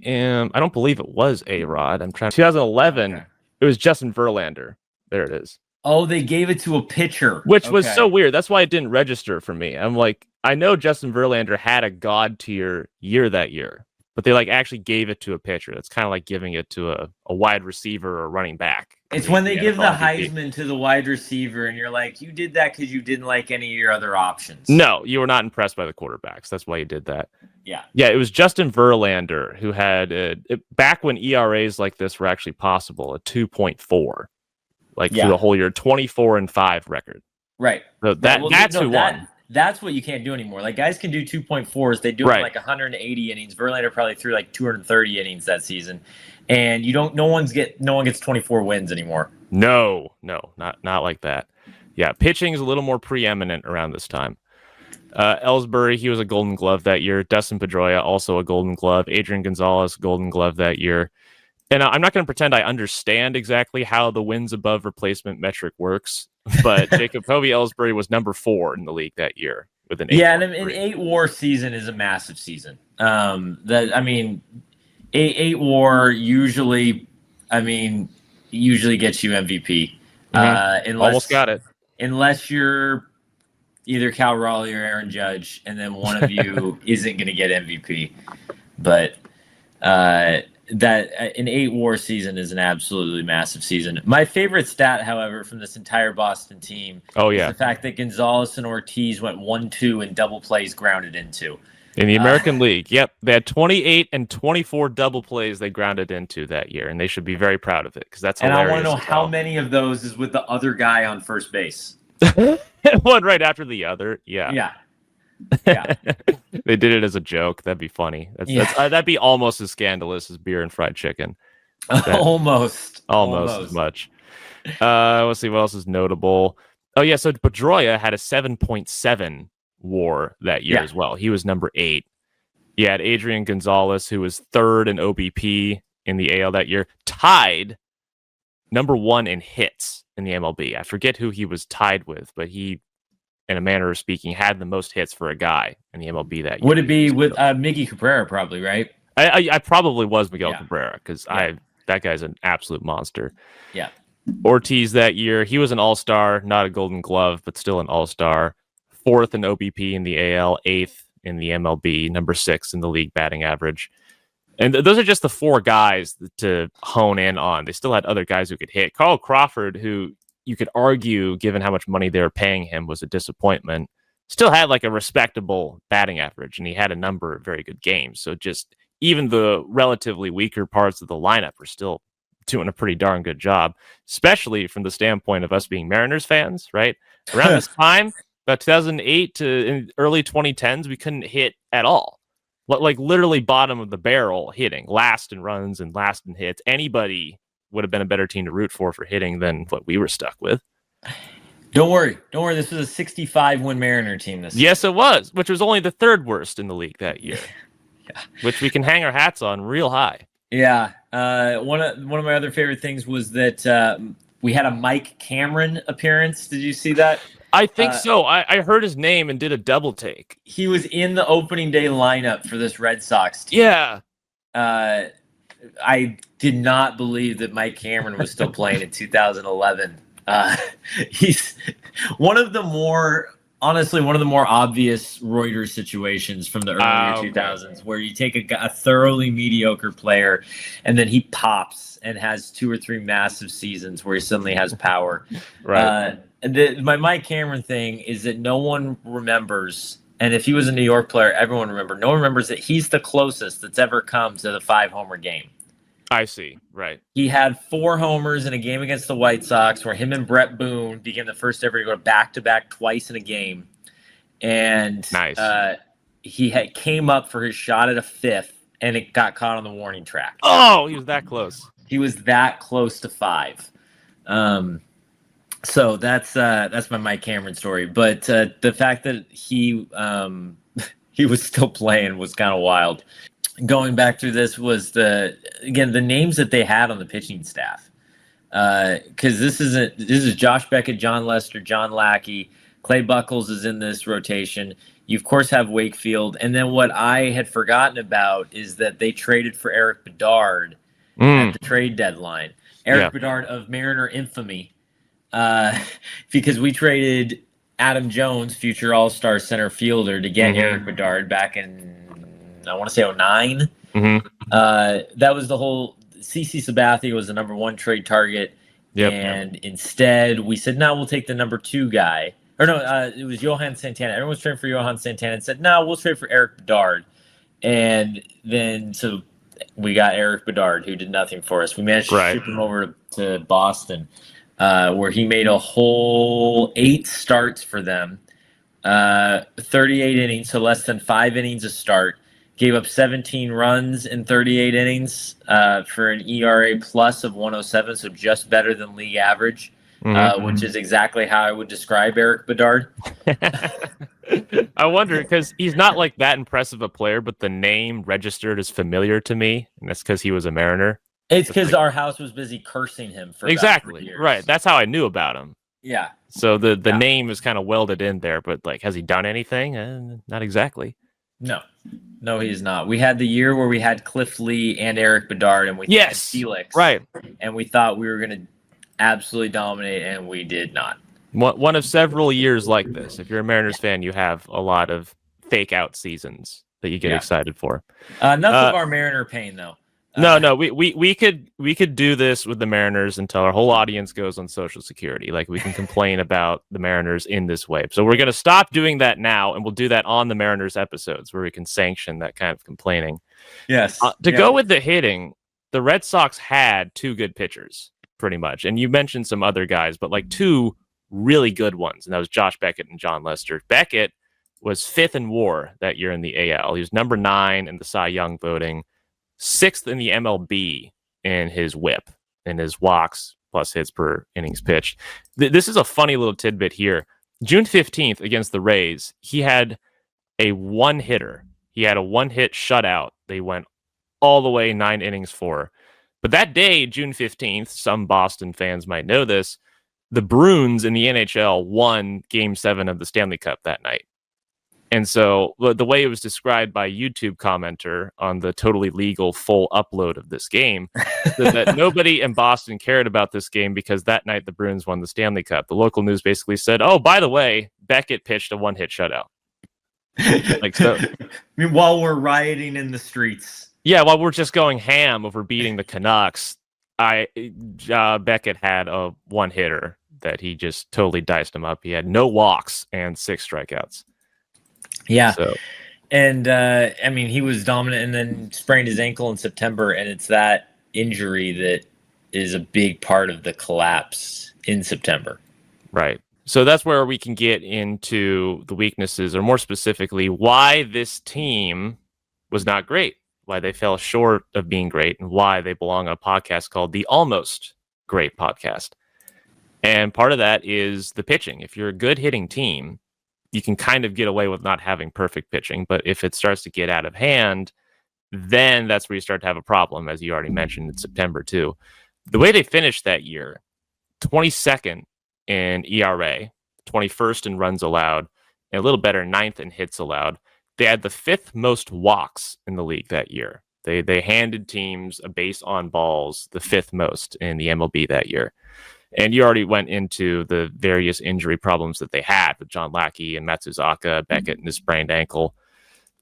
don't believe it was A-Rod. I'm trying. 2011. Okay. It was Justin Verlander. There it is. Oh, they gave it to a pitcher, which was so weird. That's why it didn't register for me. I'm like, I know Justin Verlander had a god tier year that year, but they like actually gave it to a pitcher. That's kind of like giving it to a wide receiver or running back. It's when they give the Heisman to the wide receiver, and you're like, you did that because you didn't like any of your other options. No, you were not impressed by the quarterbacks. That's why you did that. Yeah. Yeah, it was Justin Verlander who had, back when ERAs like this were actually possible, a 2.4. For the whole year, 24-5 record. Right. So that's who won. That's what you can't do anymore. Like guys can do 2.4s. They do it like 180 innings. Verlander probably threw like 230 innings that season, and no one gets 24 wins anymore. No, not like that. Yeah, pitching is a little more preeminent around this time. Ellsbury, he was a Golden Glove that year. Dustin Pedroia, also a Golden Glove. Adrian Gonzalez, Golden Glove that year. And I'm not going to pretend I understand exactly how the wins above replacement metric works, but Jacoby Ellsbury was number 4 in the league that year with an 8. Yeah, and an 8 WAR season is a massive season. 8 WAR usually gets you MVP. Almost got it. Unless you're either Cal Raleigh or Aaron Judge, and then one of you isn't going to get MVP. But that an 8 WAR season is an absolutely massive season. My favorite stat, however, from this entire Boston team is the fact that Gonzalez and Ortiz went 1-2 in double plays grounded into. In the American League, yep. They had 28 and 24 double plays they grounded into that year, and they should be very proud of it because that's hilarious. And I want to know how many of those is with the other guy on first base. One right after the other. Yeah. They did it as a joke. That'd be funny. That'd be almost as scandalous as beer and fried chicken. Almost as much. Let's see what else is notable. Oh yeah, so Pedroia had a 7.7 WAR that year as well. He was number 8. You had Adrian Gonzalez, who was 3rd in OBP in the AL that year, tied number 1 in hits in the MLB. I forget who he was tied with, but he, in a manner of speaking, had the most hits for a guy in the MLB that year. Would it be with Miggy Cabrera, probably, right? I probably was Miguel Cabrera because that guy's an absolute monster. Yeah. Ortiz that year, he was an all-star, not a Golden Glove, but still an all-star. 4th in OBP in the AL, 8th in the MLB, number 6 in the league batting average. And those are just the 4 guys to hone in on. They still had other guys who could hit. Carl Crawford, who you could argue, given how much money they were paying him, was a disappointment, still had like a respectable batting average, and he had a number of very good games. So just even the relatively weaker parts of the lineup are still doing a pretty darn good job, especially from the standpoint of us being Mariners fans, right? Around this time, about 2008 to in early 2010s, we couldn't hit at all. Like literally bottom of the barrel hitting, last in runs and last in hits. Anybody would have been a better team to root for hitting than what we were stuck with. Don't worry. This was a 65 win Mariner team this year. Yes, it was, which was only the 3rd worst in the league that year. Yeah. Which we can hang our hats on real high. Yeah. One of my other favorite things was that we had a Mike Cameron appearance. Did you see that? I think so. I heard his name and did a double take. He was in the opening day lineup for this Red Sox team. Yeah. I did not believe that Mike Cameron was still playing in 2011. He's one of the more obvious Reuters situations from the earlier 2000s, where you take a thoroughly mediocre player and then he pops and has 2 or 3 massive seasons where he suddenly has power. Right. My Mike Cameron thing is that no one remembers, and if he was a New York player, everyone remembered. No one remembers that he's the closest that's ever come to the 5-homer game. I see. Right. He had 4 homers in a game against the White Sox where him and Brett Boone became the first ever to go back-to-back twice in a game. And nice. He came up for his shot at a 5th, and it got caught on the warning track. Oh, he was that close. He was that close to 5. So that's my Mike Cameron story. But the fact that he was still playing was kind of wild. Going back through this was the names that they had on the pitching staff. Because this is Josh Beckett, John Lester, John Lackey, Clay Buchholz is in this rotation. You of course have Wakefield, and then what I had forgotten about is that they traded for Eric Bedard at the trade deadline. Eric Bedard of Mariner infamy, because we traded Adam Jones, future All-Star center fielder, to get Eric Bedard back in, I want to say 2009. That was the whole. CC Sabathia was the number 1 trade target, and instead we said, no, we'll take the number 2 guy. Or no, it was Johan Santana. Everyone was trading for Johan Santana and said, no, we'll trade for Eric Bedard. And then so we got Eric Bedard, who did nothing for us. We managed to ship him over to Boston, where he made a whole 8 starts for them, 38 innings, so less than 5 innings a start. Gave up 17 runs in 38 innings for an ERA plus of 107, so just better than league average, which is exactly how I would describe Eric Bedard. I wonder, because he's not like that impressive a player, but the name registered as familiar to me, and that's because he was a Mariner. It's because our house was busy cursing him for exactly about 3 years. Right. That's how I knew about him. Yeah. So the name is kind of welded in there, but like, has he done anything? Not exactly. No, he's not. We had the year where we had Cliff Lee and Eric Bedard, and we had Felix, and we thought we were going to absolutely dominate, and we did not. One of several years like this. If you're a Mariners fan, you have a lot of fake out seasons that you get excited for. Enough of our Mariner pain, though. No, we could do this with the Mariners until our whole audience goes on Social Security. Like, we can complain about the Mariners in this way. So we're going to stop doing that now, and we'll do that on the Mariners episodes where we can sanction that kind of complaining. Yes. Go with the hitting, the Red Sox had 2 good pitchers, pretty much. And you mentioned some other guys, but like 2 really good ones, and that was Josh Beckett and John Lester. Beckett was 5th in WAR that year in the AL. He was number 9 in the Cy Young voting, 6th in the MLB in his WHIP, in his walks plus hits per innings pitched. This is a funny little tidbit here. June 15th against the Rays, he had a 1-hitter. He had a 1-hit shutout. They went all the way 9 innings for. But that day, June 15th, some Boston fans might know this, the Bruins in the NHL won Game 7 of the Stanley Cup that night. And so the way it was described by a YouTube commenter on the totally legal full upload of this game, that nobody in Boston cared about this game because that night the Bruins won the Stanley Cup. The local news basically said, oh, by the way, Beckett pitched a 1-hit shutout. Like, so, I mean, while we're rioting in the streets. Yeah, while we're just going ham over beating the Canucks, Beckett had a one hitter that he just totally diced him up. He had no walks and 6 strikeouts. Yeah. So, and I mean, he was dominant and then sprained his ankle in September. And it's that injury that is a big part of the collapse in September. Right. So that's where we can get into the weaknesses, or more specifically, why this team was not great, why they fell short of being great, and why they belong on a podcast called the Almost Great Podcast. And part of that is the pitching. If you're a good hitting team, you can kind of get away with not having perfect pitching. But if it starts to get out of hand, then that's where you start to have a problem, as you already mentioned in September, too. The way they finished that year, 22nd in ERA, 21st in runs allowed, and a little better, 9th in hits allowed. They had the 5th most walks in the league that year. They handed teams a base on balls, the 5th most in the MLB that year. And you already went into the various injury problems that they had with John Lackey and Matsuzaka, Beckett and his sprained ankle.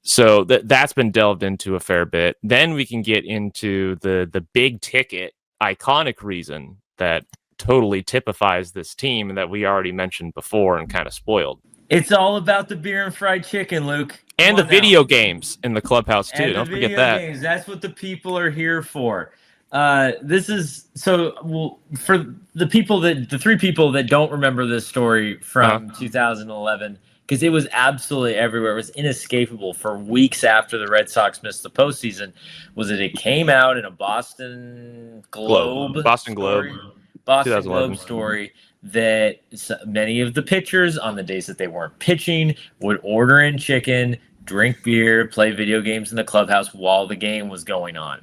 So that's been delved into a fair bit. Then we can get into the big ticket, iconic reason that totally typifies this team and that we already mentioned before and kind of spoiled. It's all about the beer and fried chicken, Luke. And the video games in the clubhouse, too. Don't forget that. Games. That's what the people are here for. This is so for the 3 people that don't remember this story from 2011, because it was absolutely everywhere. It was inescapable for weeks after the Red Sox missed the postseason. It came out in a Boston Globe story that many of the pitchers on the days that they weren't pitching would order in chicken, drink beer, play video games in the clubhouse while the game was going on.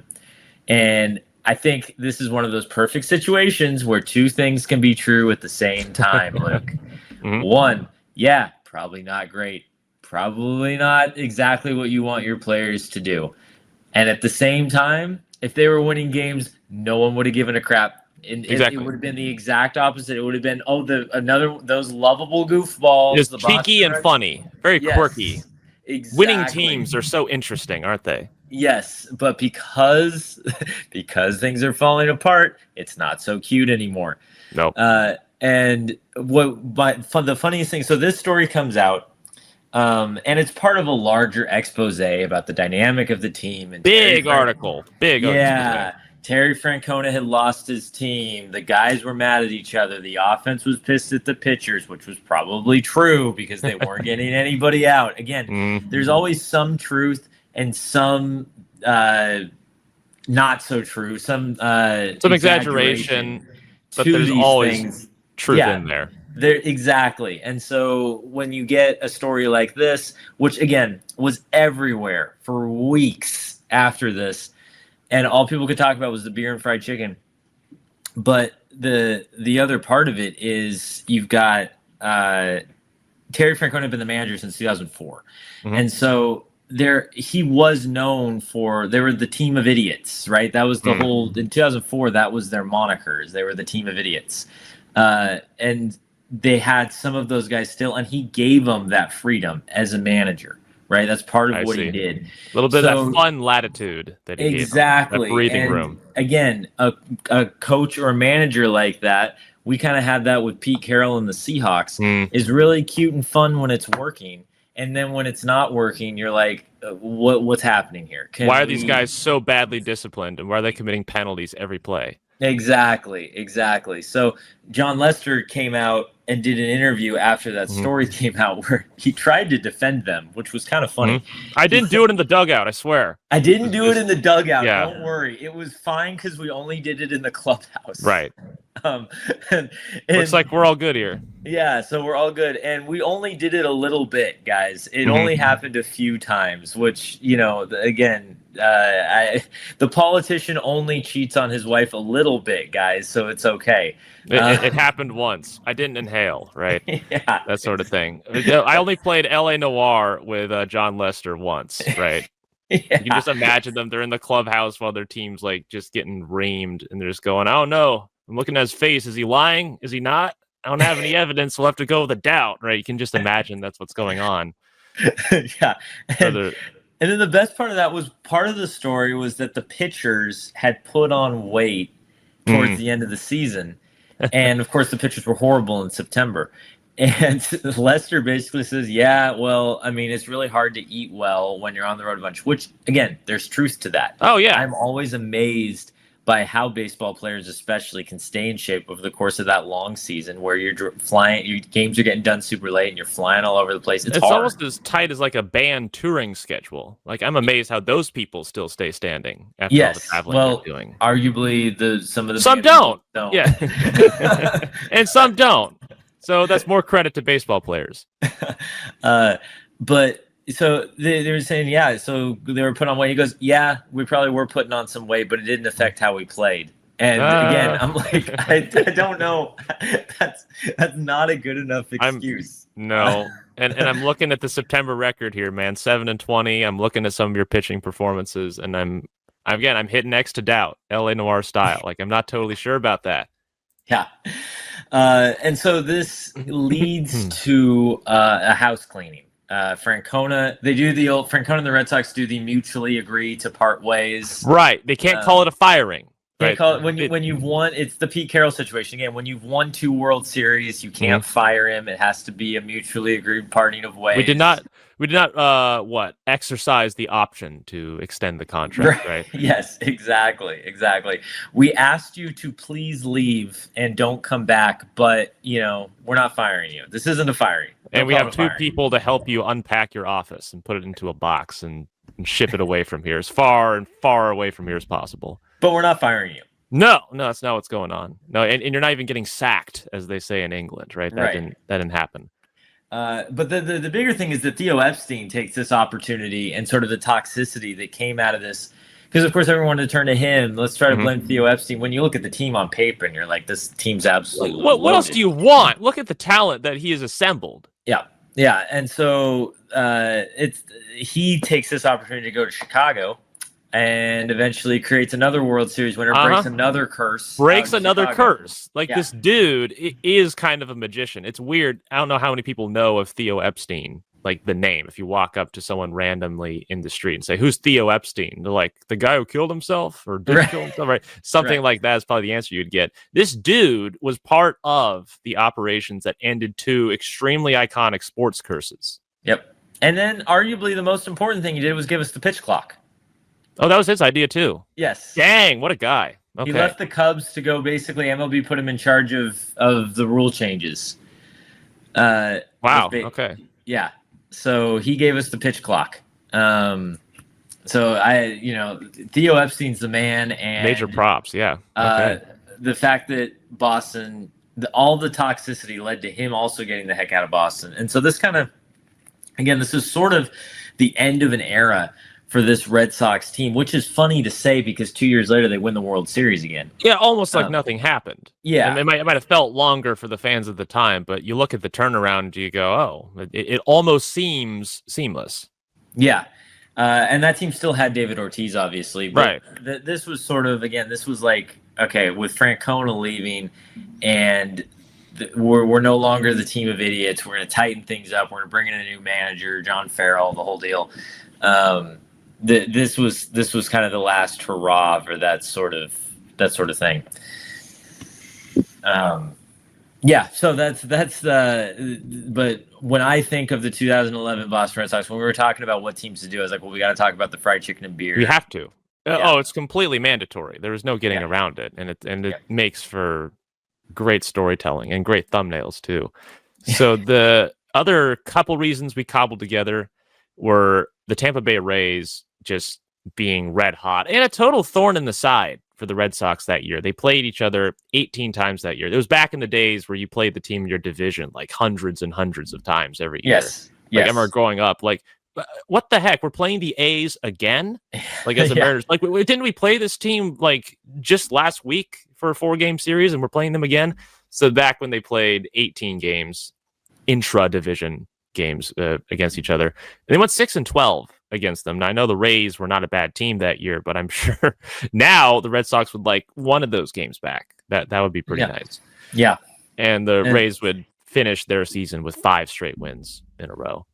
And I think this is one of those perfect situations where 2 things can be true at the same time, Luke. Mm-hmm. 1, yeah, probably not great. Probably not exactly what you want your players to do. And at the same time, if they were winning games, no one would have given a crap. Exactly. It would have been the exact opposite. It would have been, those lovable goofballs. Just cheeky and funny. Very quirky. Exactly. Winning teams are so interesting, aren't they? Yes, but because things are falling apart, it's not so cute anymore. Nope. And the funniest thing, so this story comes out, and it's part of a larger expose about the dynamic of the team. And big article. Yeah. Terry Francona had lost his team. The guys were mad at each other. The offense was pissed at the pitchers, which was probably true because they weren't getting anybody out. Again, there's always some truth and some not so true, some exaggeration, but there's always truth in there. Exactly. And so when you get a story like this, which again was everywhere for weeks after this, and all people could talk about was the beer and fried chicken. But the other part of it is you've got Terry Francona had been the manager since 2004. Mm-hmm. And so he was known for, they were the team of idiots, right? That was the whole, in 2004, that was their monikers. They were the team of idiots. And they had some of those guys still, and he gave them that freedom as a manager. Right, that's part of what he did. A little bit of that fun latitude that he gave them, that breathing room. Again, a coach or a manager like that, we kind of had that with Pete Carroll and the Seahawks, is really cute and fun when it's working. And then when it's not working, you're like, what's happening here? Why are these guys so badly disciplined, and why are they committing penalties every play? Exactly. So John Lester came out and did an interview after that story came out where he tried to defend them, which was kind of funny. I didn't do it in the dugout, I swear. I didn't do it in the dugout. Yeah. Don't worry. It was fine because we only did it in the clubhouse. Right. Looks like we're all good here. Yeah, so we're all good. And we only did it a little bit, guys. It only happened a few times, which, again, the politician only cheats on his wife a little bit, guys, so it's okay. It happened once. I didn't inhale, right? Yeah. That sort of thing. I only played L.A. Noire with John Lester once, right? Yeah. You can just imagine them. They're in the clubhouse while their team's like just getting reamed, and they're just going, "Oh no, I'm looking at his face. Is he lying? Is he not? I don't have any evidence. We'll have to go with a doubt," right? You can just imagine that's what's going on. Yeah. And then the best part of that was part of the story was that the pitchers had put on weight towards the end of the season. And of course, the pitchers were horrible in September. And Lester basically says, yeah, well, I mean, it's really hard to eat well when you're on the road a bunch, which, again, there's truth to that. Oh, yeah. I'm always amazed by how baseball players especially can stay in shape over the course of that long season where you're flying, your games are getting done super late and you're flying all over the place. It's hard. Almost as tight as like a band touring schedule. Like, I'm amazed how those people still stay standing after all the traveling they're doing. Arguably some don't. Yeah. And some don't. So that's more credit to baseball players. But so they were saying, yeah, so they were put on weight. He goes, yeah, we probably were putting on some weight, but it didn't affect how we played. And again, I'm like, I don't know. That's not a good enough excuse. No. And I'm looking at the September record here, man. 7-20. I'm looking at some of your pitching performances, and I'm hitting X to doubt, LA Noire style. Like, I'm not totally sure about that. Yeah. And so this leads to a house cleaning. Francona, Francona and the Red Sox do the mutually agree to part ways. Right. They can't call it a firing. Right. Call it, when you've won, it's the Pete Carroll situation again. When you've won 2 World Series, you can't fire him. It has to be a mutually agreed parting of ways. We did not exercise the option to extend the contract, right? Yes, exactly. We asked you to please leave and don't come back, but we're not firing you. This isn't a firing. And we have 2 people to help you unpack your office and put it into a box and ship it away from here, as far and far away from here as possible. But we're not firing you. No, that's not what's going on. No, and you're not even getting sacked, as they say in England, right? That didn't happen. But the bigger thing is that Theo Epstein takes this opportunity and sort of the toxicity that came out of this, because of course everyone wanted to turn to him. Let's try to blame Theo Epstein. When you look at the team on paper and you're like, this team's absolutely what else do you want? Look at the talent that he has assembled. Yeah, and so he takes this opportunity to go to Chicago and eventually creates another World Series winner, breaks another curse. This dude is kind of a magician. It's weird. I don't know how many people know of Theo Epstein, like the name. If you walk up to someone randomly in the street and say, "Who's Theo Epstein?" They're like, "The guy who killed himself or did kill himself," right? Something like that is probably the answer you'd get. This dude was part of the operations that ended 2 extremely iconic sports curses. Yep. And then arguably the most important thing he did was give us the pitch clock. Oh, that was his idea too. Yes. Dang, what a guy. Okay. He left the Cubs to go, basically MLB put him in charge of the rule changes. Wow. Okay. Yeah. So he gave us the pitch clock. So Theo Epstein's the man, and major props. Yeah. Okay. The fact that Boston, all the toxicity led to him also getting the heck out of Boston. And so this kind of, again, this is sort of the end of an era for this Red Sox team, which is funny to say because 2 years later they win the World Series again. Yeah, almost like nothing happened. Yeah. And it might have felt longer for the fans at the time, but you look at the turnaround and you go, oh, it almost seems seamless. Yeah. And that team still had David Ortiz, obviously. But right. This was sort of, again, this was like, okay, with Francona leaving and we're no longer the team of idiots. We're going to tighten things up. We're going to bring in a new manager, John Farrell, the whole deal. This was kind of the last hurrah for that sort of thing. Yeah, so that's but when I think of the 2011 Boston Red Sox, when we were talking about what teams to do, I was like, well, we got to talk about the fried chicken and beer. We have to. Oh, it's completely mandatory. There is no getting around it, and it makes for great storytelling and great thumbnails too. So the other couple reasons we cobbled together were the Tampa Bay Rays just being red hot and a total thorn in the side for the Red Sox that year. They played each other 18 times that year. It was back in the days where you played the team in your division like hundreds and hundreds of times every year. Yes. I remember growing up, like, what the heck? We're playing the A's again? Like, as a Mariners, like, didn't we play this team like just last week for a 4-game series and we're playing them again? So back when they played 18 games, intra-division games against each other, and they went 6-12 against them. Now, I know the Rays were not a bad team that year, but I'm sure now the Red Sox would like one of those games back. That would be pretty nice. Yeah. And the Rays would finish their season with 5 straight wins in a row.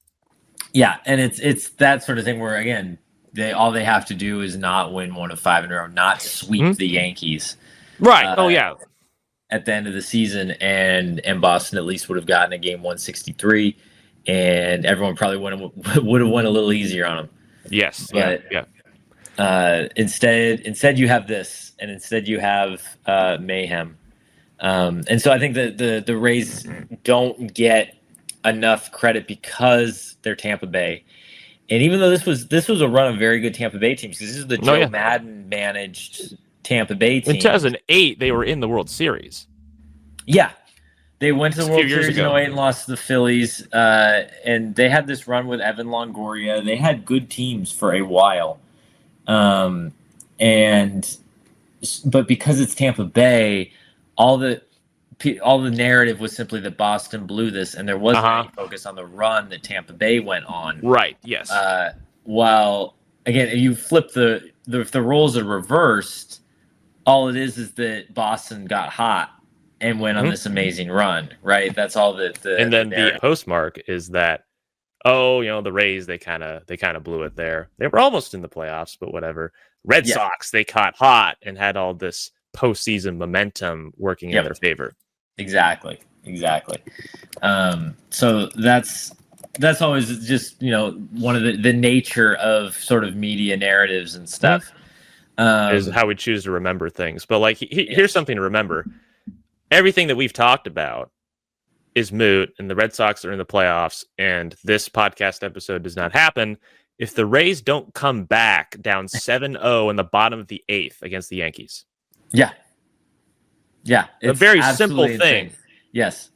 Yeah, and it's that sort of thing where again they have to do is not win 1 of 5 in a row, not sweep the Yankees. Right. Oh yeah. At the end of the season, and Boston at least would have gotten a game 163, and everyone probably would have went a little easier on them. Yes. But instead you have this, and instead you have mayhem. And so I think that the Rays don't get enough credit because they're Tampa Bay. And even though this was a run of very good Tampa Bay teams, because this is the Joe Madden managed Tampa Bay team. In 2008, they were in the World Series. Yeah. They went to the World Series in 08 and lost to the Phillies. And they had this run with Evan Longoria. They had good teams for a while. But because it's Tampa Bay, all the narrative was simply that Boston blew this, and there wasn't any focus on the run that Tampa Bay went on. Right. Yes. While again, if you flip if the roles are reversed, all it is that Boston got hot and went on this amazing run. Right. That's all that. And then the postmark is that, the Rays they kind of blew it there. They were almost in the playoffs, but whatever. Red Sox, they caught hot and had all this postseason momentum working in their favor. Exactly. So that's always just one of the nature of sort of media narratives and stuff. Is how we choose to remember things. But here's something to remember: everything that we've talked about is moot, and the Red Sox are in the playoffs. And this podcast episode does not happen if the Rays don't come back down 7-0 in the bottom of the 8th against the Yankees. Yeah. It's a very simple thing. Yes.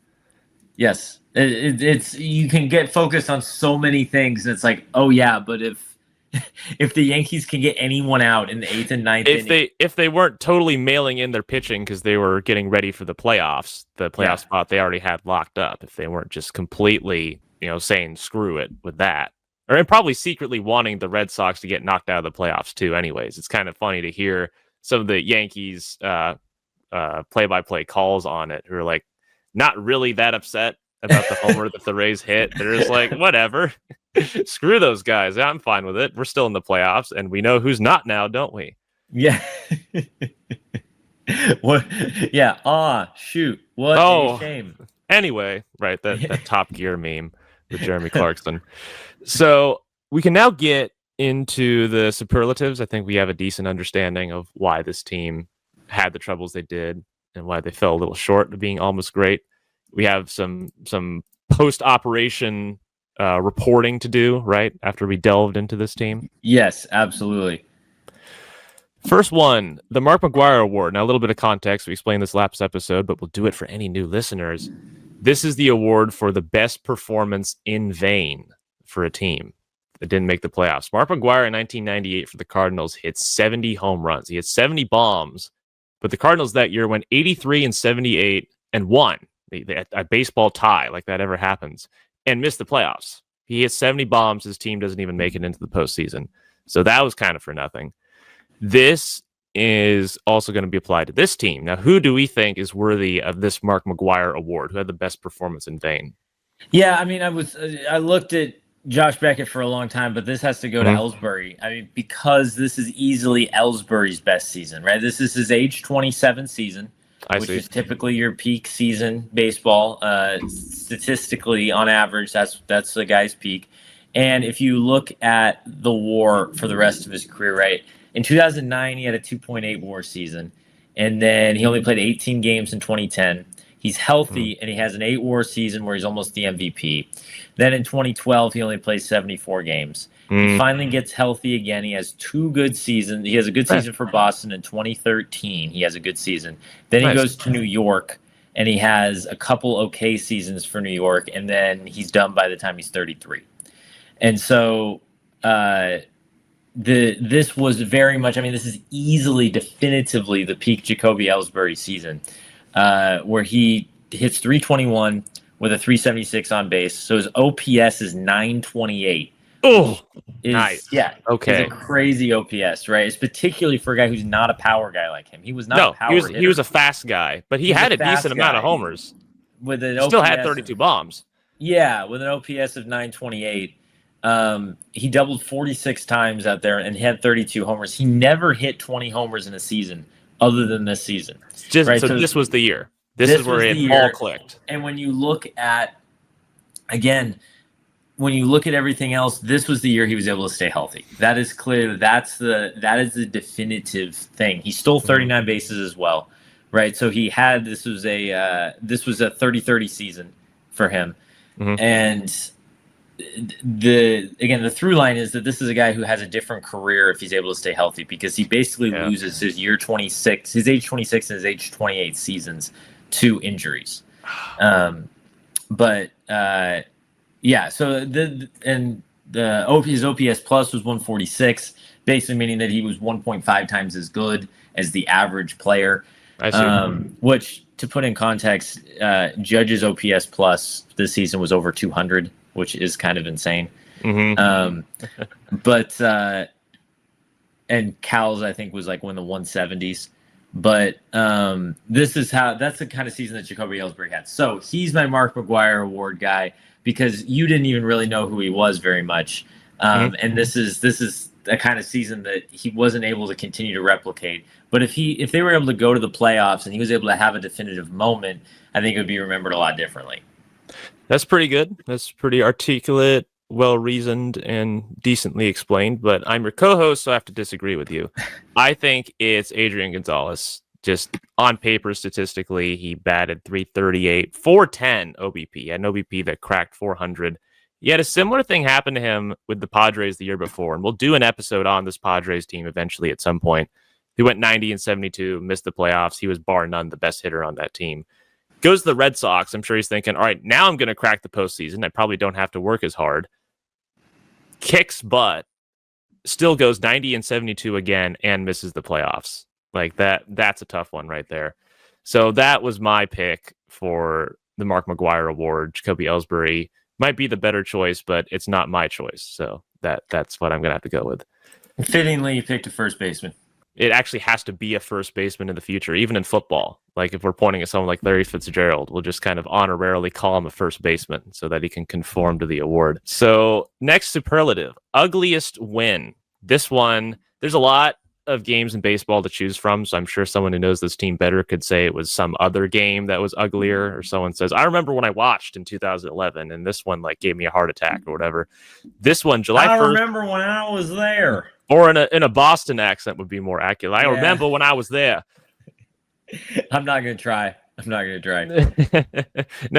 It's you can get focused on so many things. And it's like, oh yeah, but if the Yankees can get anyone out in the 8th and 9th inning, if they weren't totally mailing in their pitching because they were getting ready for the playoff spot they already had locked up, if they weren't just completely, saying screw it with that, or probably secretly wanting the Red Sox to get knocked out of the playoffs too. Anyways, it's kind of funny to hear some of the Yankees play-by-play calls on it who are like not really that upset about the homer that the Rays hit. They're just like, whatever. Screw those guys. I'm fine with it. We're still in the playoffs, and we know who's not now, don't we? Yeah. What? Yeah. Shoot. What a shame. Anyway, right, that Top Gear meme with Jeremy Clarkson. So we can now get into the superlatives. I think we have a decent understanding of why this team had the troubles they did and why they fell a little short of being almost great. We have some post-operation reporting to do, right, after we delved into this team. Yes, absolutely. First one, the Mark McGwire Award. Now, a little bit of context. We explained this last episode, but we'll do it for any new listeners. This is the award for the best performance in vain for a team that didn't make the playoffs. Mark McGwire in 1998 for the Cardinals hit 70 home runs. He hit 70 bombs, but the Cardinals that year went 83 and 78 and won. A baseball tie, like that ever happens, and missed the playoffs. He hit 70 bombs. His team doesn't even make it into the postseason. So that was kind of for nothing. This is also going to be applied to this team. Now, who do we think is worthy of this Mark McGwire Award? Who had the best performance in vain? Yeah, I mean, I looked at Josh Beckett for a long time, but this has to go to Ellsbury. I mean, because this is easily Ellsbury's best season, right? This is his age 27 season. Which is typically your peak season baseball. Statistically, on average, that's the guy's peak. And if you look at the WAR for the rest of his career, right? In 2009, he had a 2.8 WAR season, and then he only played 18 games in 2010. He's healthy, and he has an 8 WAR season where he's almost the MVP. Then in 2012, he only plays 74 games. He finally gets healthy again. He has 2 good seasons. He has a good season for Boston in 2013. He has a good season. Then he goes to New York, and he has a couple okay seasons for New York, and then he's done by the time he's 33. And so this was very much, I mean, this is easily, definitively the peak Jacoby Ellsbury season, where he hits 321 with a 376 on base. So his OPS is 928. Oh, nice. Yeah. Okay. It's a crazy OPS, right? It's particularly for a guy who's not a power guy like him. He was not a power hitter. He was a fast guy, but he had a decent amount of homers. With an still had 32 bombs. Yeah, with an OPS of 928. He doubled 46 times out there and had 32 homers. He never hit 20 homers in a season other than this season. Right? So this was the year. This is where it all clicked. And when you look at, again, when you look at everything else, this was the year he was able to stay healthy. That is clear. That is the definitive thing. He stole 39 bases as well, right? So he had this was a 30-30 season for him, and the through line is that this is a guy who has a different career if he's able to stay healthy, because he basically loses his age 26 and his age 28 seasons to injuries. So his OPS plus was 146, basically meaning that he was 1.5 times as good as the average player. I see. Which, to put in context, Judge's OPS plus this season was over 200, which is kind of insane. And Cal's, I think, was like in the 170s. But that's the kind of season that Jacoby Ellsbury had. So he's my Mark McGwire Award guy, because you didn't even really know who he was very much. And this is a kind of season that he wasn't able to continue to replicate. But if they were able to go to the playoffs and he was able to have a definitive moment, I think it would be remembered a lot differently. That's pretty good. That's pretty articulate, well-reasoned, and decently explained. But I'm your co-host, so I have to disagree with you. I think it's Adrian Gonzalez. Just on paper, statistically, he batted .338, .410 OBP. He had an OBP that cracked 400. He had a similar thing happen to him with the Padres the year before, and we'll do an episode on this Padres team eventually at some point. He went 90-72, missed the playoffs. He was bar none the best hitter on that team. Goes to the Red Sox. I'm sure he's thinking, all right, now I'm going to crack the postseason. I probably don't have to work as hard. Kicks butt, still goes 90-72 again, and misses the playoffs. Like that's a tough one right there. So that was my pick for the Mark McGwire Award. Jacoby Ellsbury might be the better choice, but it's not my choice. So that's what I'm going to have to go with. Fittingly, you picked a first baseman. It actually has to be a first baseman in the future, even in football. Like if we're pointing at someone like Larry Fitzgerald, we'll just kind of honorarily call him a first baseman so that he can conform to the award. So next superlative, ugliest win. This one, there's a lot of games in baseball to choose from, so I'm sure someone who knows this team better could say it was some other game that was uglier, or someone says, I remember when I watched in 2011 and this one like gave me a heart attack or whatever. This one, July 1st. I remember when I was there. Or in a Boston accent would be more accurate. I remember when I was there. I'm not going to try. No, you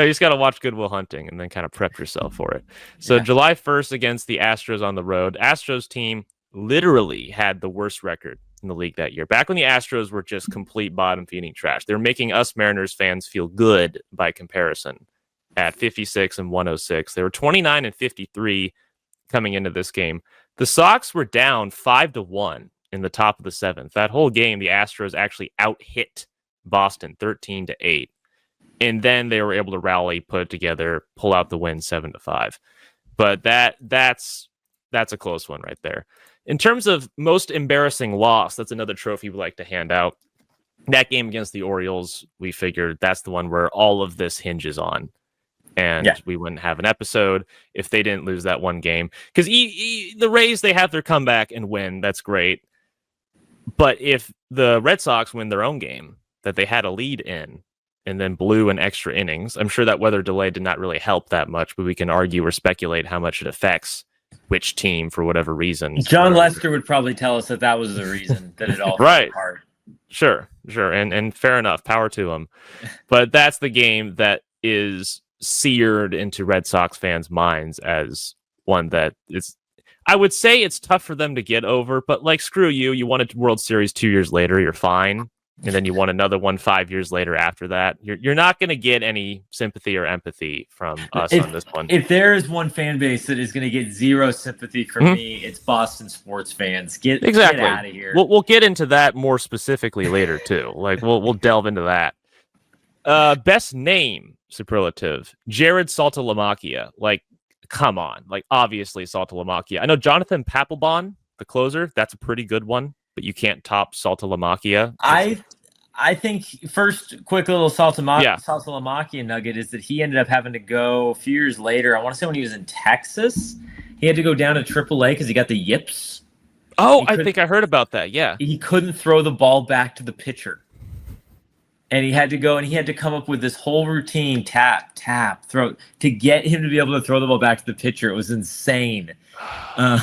just got to watch Good Will Hunting and then kind of prep yourself for it. So July 1st against the Astros on the road. Astros team literally had the worst record in the league that year. Back when the Astros were just complete bottom-feeding trash. They were making us Mariners fans feel good by comparison at 56-106. They were 29-53 coming into this game. The Sox were down 5-1 in the top of the seventh. That whole game, the Astros actually out-hit Boston 13-8. And then they were able to rally, put it together, pull out the win 7-5. But that's a close one right there. In terms of most embarrassing loss, that's another trophy we like to hand out. That game against the Orioles, we figured that's the one where all of this hinges on. And we wouldn't have an episode if they didn't lose that one game. Because the Rays, they have their comeback and win. That's great. But if the Red Sox win their own game that they had a lead in and then blew in extra innings, I'm sure that weather delay did not really help that much, but we can argue or speculate how much it affects which team for whatever reason. John Lester would probably tell us that was the reason that it all fell apart. Sure. And fair enough. Power to him. But that's the game that is seared into Red Sox fans' minds as one that is, I would say it's tough for them to get over, but like, screw you. You won a World Series 2 years later, you're fine. And then you won another one 5 years later after that. You're not going to get any sympathy or empathy from us on this one. If there is one fan base that is going to get zero sympathy from me, it's Boston sports fans. Get out of here. We'll get into that more specifically later too. Like we'll delve into that. Best name superlative, Jared Saltalamacchia. Like, come on. Like, obviously Saltalamacchia. I know Jonathan Papelbon, the closer, that's a pretty good one, but you can't top Saltalamacchia. I think first quick little Saltalamacchia nugget is that he ended up having to go a few years later. I want to say when he was in Texas, he He had to go down to AAA because he got the yips. Oh, I think I heard about that. Yeah. He couldn't throw the ball back to the pitcher. And he had to go and he had to come up with this whole routine, tap, throw, to get him to be able to throw the ball back to the pitcher. It was insane. Yeah,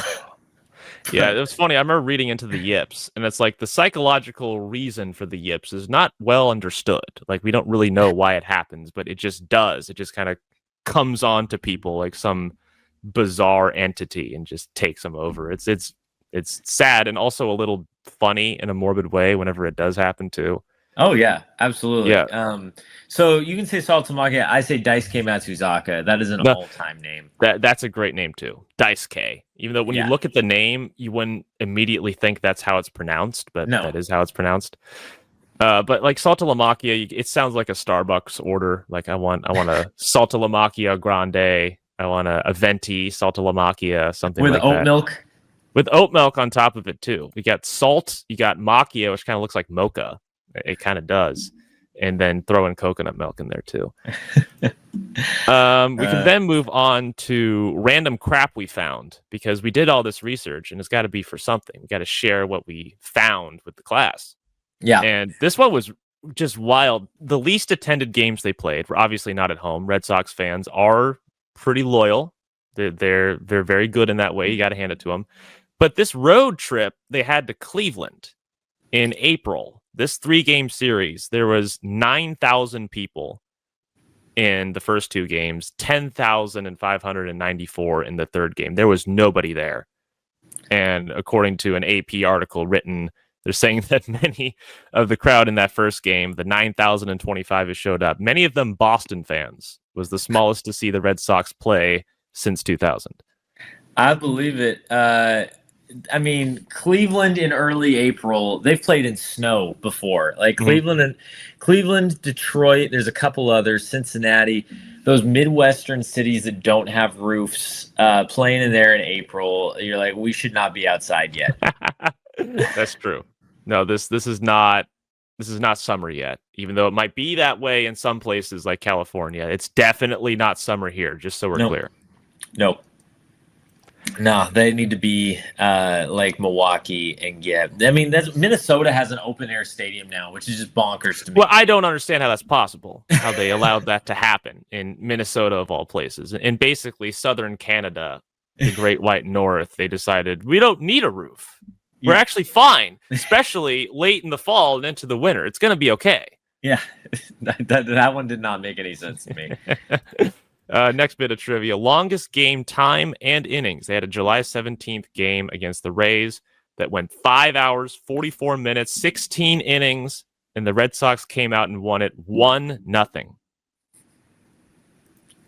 it was funny. I remember reading into the yips, and it's like the psychological reason for the yips is not well understood. Like, we don't really know why it happens, but it just does. It just kind of comes on to people like some bizarre entity and just takes them over. It's sad and also a little funny in a morbid way whenever it does happen too. Oh yeah, absolutely. Yeah. So you can say Saltalamacchia. I say Daisuke Matsuzaka. That is an all-time name. That's a great name too, Daisuke. Even though when you look at the name, you wouldn't immediately think that's how it's pronounced, but that is how it's pronounced. But like Saltalamacchia, it sounds like a Starbucks order. Like I want a Saltalamacchia Grande. I want a venti Saltalamacchia, something with like oat that. milk. With oat milk on top of it too. We got salt. You got macchia, which kind of looks like mocha. It kind of does. And then throw in coconut milk in there too. We can then move on to random crap we found, because we did all this research and it's got to be for something. We got to share what we found with the class. Yeah. And this one was just wild. The least attended games they played were obviously not at home. Red Sox fans are pretty loyal. They're very good in that way. You got to hand it to them. But this road trip they had to Cleveland in April, this 3-game series, there was 9,000 people in the first 2 games, 10,594 in the third game. There was nobody there. And according to an AP article written, they're saying that many of the crowd in that first game, the 9,025 who showed up, many of them Boston fans, was the smallest to see the Red Sox play since 2000. I believe it. I mean, Cleveland in early April, they've played in snow before. Like Cleveland, Detroit, there's a couple others, Cincinnati, those Midwestern cities that don't have roofs, playing in there in April. You're like, we should not be outside yet. That's true. No, this is not summer yet, even though it might be that way in some places like California. It's definitely not summer here, just so we're clear. Nope. No, they need to be like Milwaukee and I mean, Minnesota has an open air stadium now, which is just bonkers to me. Well, I don't understand how that's possible. How they allowed that to happen in Minnesota of all places, and basically southern Canada, the Great White North. They decided we don't need a roof. We're actually fine, especially late in the fall and into the winter. It's going to be okay. Yeah, that one did not make any sense to me. Next bit of trivia. Longest game time and innings. They had a July 17th game against the Rays that went 5 hours, 44 minutes, 16 innings, and the Red Sox came out and won it 1-0.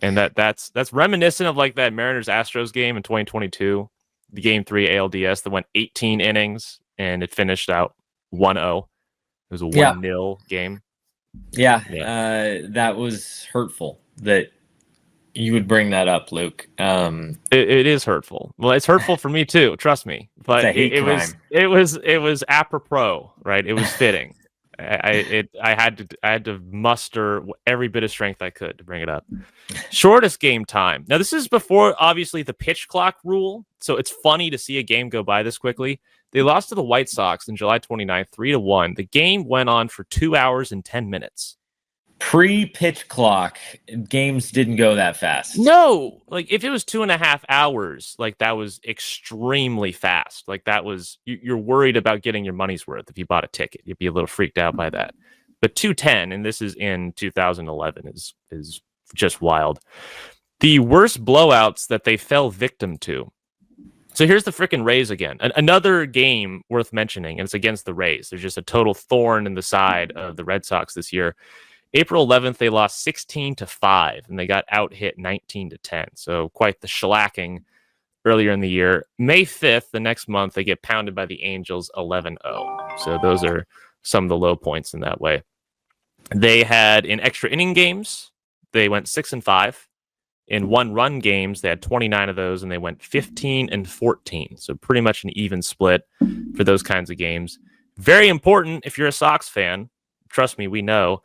And that's reminiscent of like that Mariners-Astros game in 2022, the Game 3 ALDS that went 18 innings, and it finished out 1-0. It was a 1-0 game. Yeah, that was hurtful that you would bring that up, Luke. It is hurtful. Well, it's hurtful for me too. Trust me. But it was apropos, right? It was fitting. I had to muster every bit of strength I could to bring it up. Shortest game time. Now this is before obviously the pitch clock rule, so it's funny to see a game go by this quickly. They lost to the White Sox on July 29th, 3-1. The game went on for 2 hours and 10 minutes. Pre-pitch clock, games didn't go that fast. No, like if it was 2.5 hours, like that was extremely fast. Like that was, you're worried about getting your money's worth if you bought a ticket. You'd be a little freaked out by that. But 2:10, and this is in 2011, is just wild. The worst blowouts that they fell victim to. So here's the freaking Rays again. Another game worth mentioning, and it's against the Rays. There's just a total thorn in the side of the Red Sox this year. April 11th, they lost 16-5, and they got out hit 19-10. So quite the shellacking earlier in the year. May 5th, the next month, they get pounded by the Angels 11-0. So those are some of the low points in that way. They had in extra inning games, they went 6-5. In 1-run games, they had 29 of those, and they went 15-14. So pretty much an even split for those kinds of games. Very important if you're a Sox fan. Trust me, we know.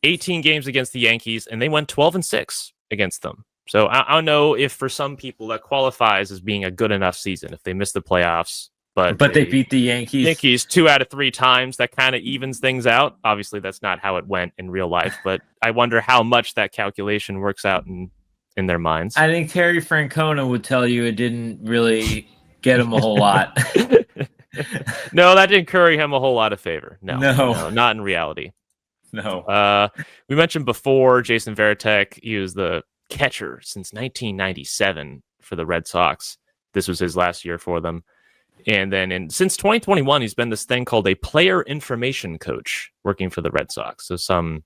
18 games against the Yankees, and they went 12-6 against them. So I don't know if for some people that qualifies as being a good enough season if they miss the playoffs, but they beat the Yankees 2 out of 3 times. That kind of evens things out. Obviously, that's not how it went in real life, but I wonder how much that calculation works out in their minds. I think Terry Francona would tell you it didn't really get him a whole lot. No, that didn't curry him a whole lot of favor. No, not in reality. No. We mentioned before Jason Varitek. He was the catcher since 1997 for the Red Sox. This was his last year for them. And then since 2021, he's been this thing called a player information coach working for the Red Sox. So some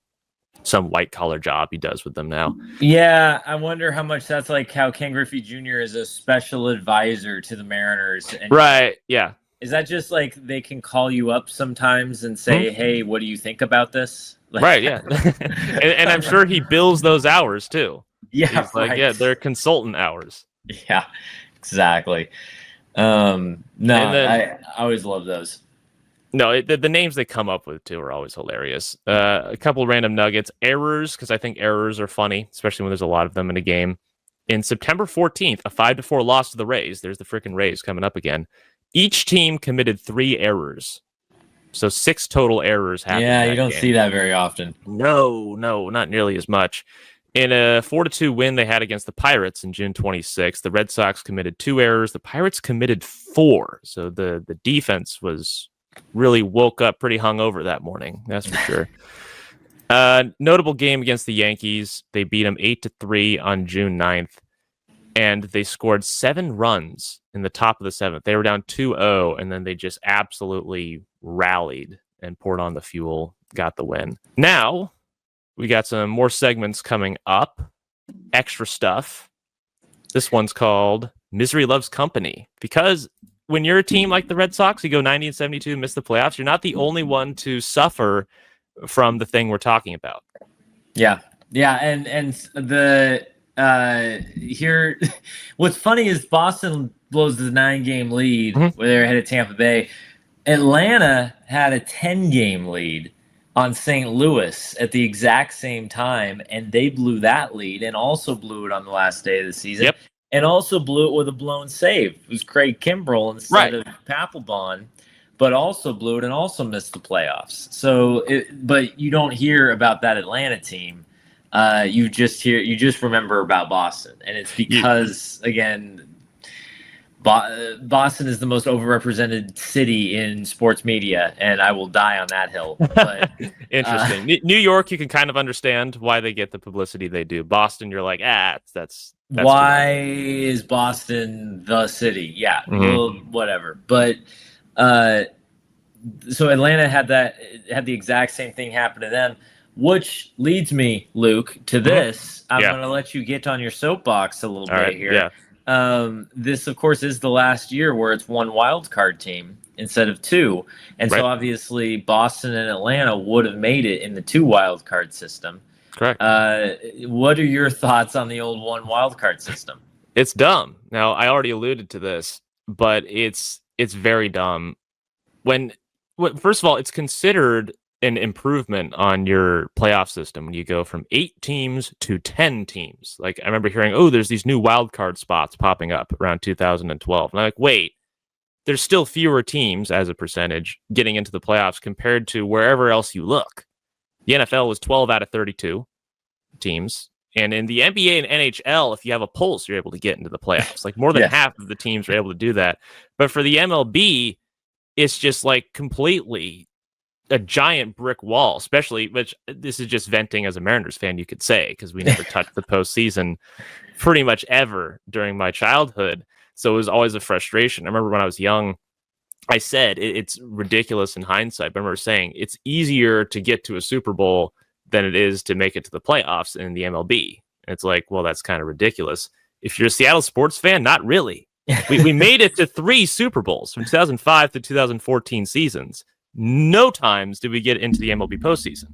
white collar job he does with them now. Yeah, I wonder how much that's like how Ken Griffey Jr. is a special advisor to the Mariners. And right, yeah. Is that just like they can call you up sometimes and say, hey, what do you think about this? Like, right, yeah. and I'm sure he bills those hours too. Yeah, he's like, yeah, they're consultant hours. Yeah, exactly. I always love those. No, the names they come up with too are always hilarious. A couple of random nuggets, errors, because I think errors are funny, especially when there's a lot of them in a game. In September 14th, a 5-4 loss to the Rays. There's the freaking Rays coming up again. Each team committed 3 errors. So 6 total errors happened. Yeah, you don't see that very often. No, not nearly as much. In a 4-2 win they had against the Pirates in June 26th, the Red Sox committed 2 errors. The Pirates committed 4. So the defense was really woke up pretty hungover that morning. That's for sure. Notable game against the Yankees. They beat them 8-3 on June 9th. And they scored 7 runs in the top of the 7th. They were down 2-0, and then they just absolutely rallied and poured on the fuel, got the win. Now, we got some more segments coming up. Extra stuff. This one's called Misery Loves Company. Because when you're a team like the Red Sox, you go 90-72, miss the playoffs, you're not the only one to suffer from the thing we're talking about. Yeah. And the... here what's funny is Boston blows the 9-game lead where they're ahead of Tampa Bay. Atlanta had a 10-game lead on St. Louis at the exact same time, and they blew that lead and also blew it on the last day of the season. Yep. And also blew it with a blown save. It was Craig Kimbrell instead of Papelbon, but also blew it and also missed the playoffs. But you don't hear about that Atlanta team. You just remember about Boston, and it's because again, Boston is the most overrepresented city in sports media, and I will die on that hill. But, interesting. New York, you can kind of understand why they get the publicity they do. Boston, you're like, that's why is Boston the city? Yeah, well, whatever. But so Atlanta had the exact same thing happen to them. Which leads me, Luke, to this. I'm going to let you get on your soapbox a little bit here. Yeah. This, of course, is the last year where it's 1 wild card team instead of 2. And so, obviously, Boston and Atlanta would have made it in the 2 wild card system. Correct. What are your thoughts on the old 1 wild card system? It's dumb. Now, I already alluded to this, but it's very dumb. First of all, it's considered an improvement on your playoff system when you go from 8 teams to 10 teams. Like, I remember hearing, there's these new wild card spots popping up around 2012. And I'm like, wait, there's still fewer teams as a percentage getting into the playoffs compared to wherever else you look. The NFL was 12 out of 32 teams. And in the NBA and NHL, if you have a pulse, you're able to get into the playoffs. Like, more than half of the teams are able to do that. But for the MLB, it's just like completely a giant brick wall, especially, which this is just venting as a Mariners fan, you could say, because we never touched the postseason pretty much ever during my childhood. So it was always a frustration. I remember when I was young, I said it's ridiculous in hindsight, but I remember saying it's easier to get to a Super Bowl than it is to make it to the playoffs in the MLB. And it's like, well, that's kind of ridiculous. If you're a Seattle sports fan, not really. We made it to 3 Super Bowls from 2005 to 2014 seasons. No times did we get into the MLB postseason.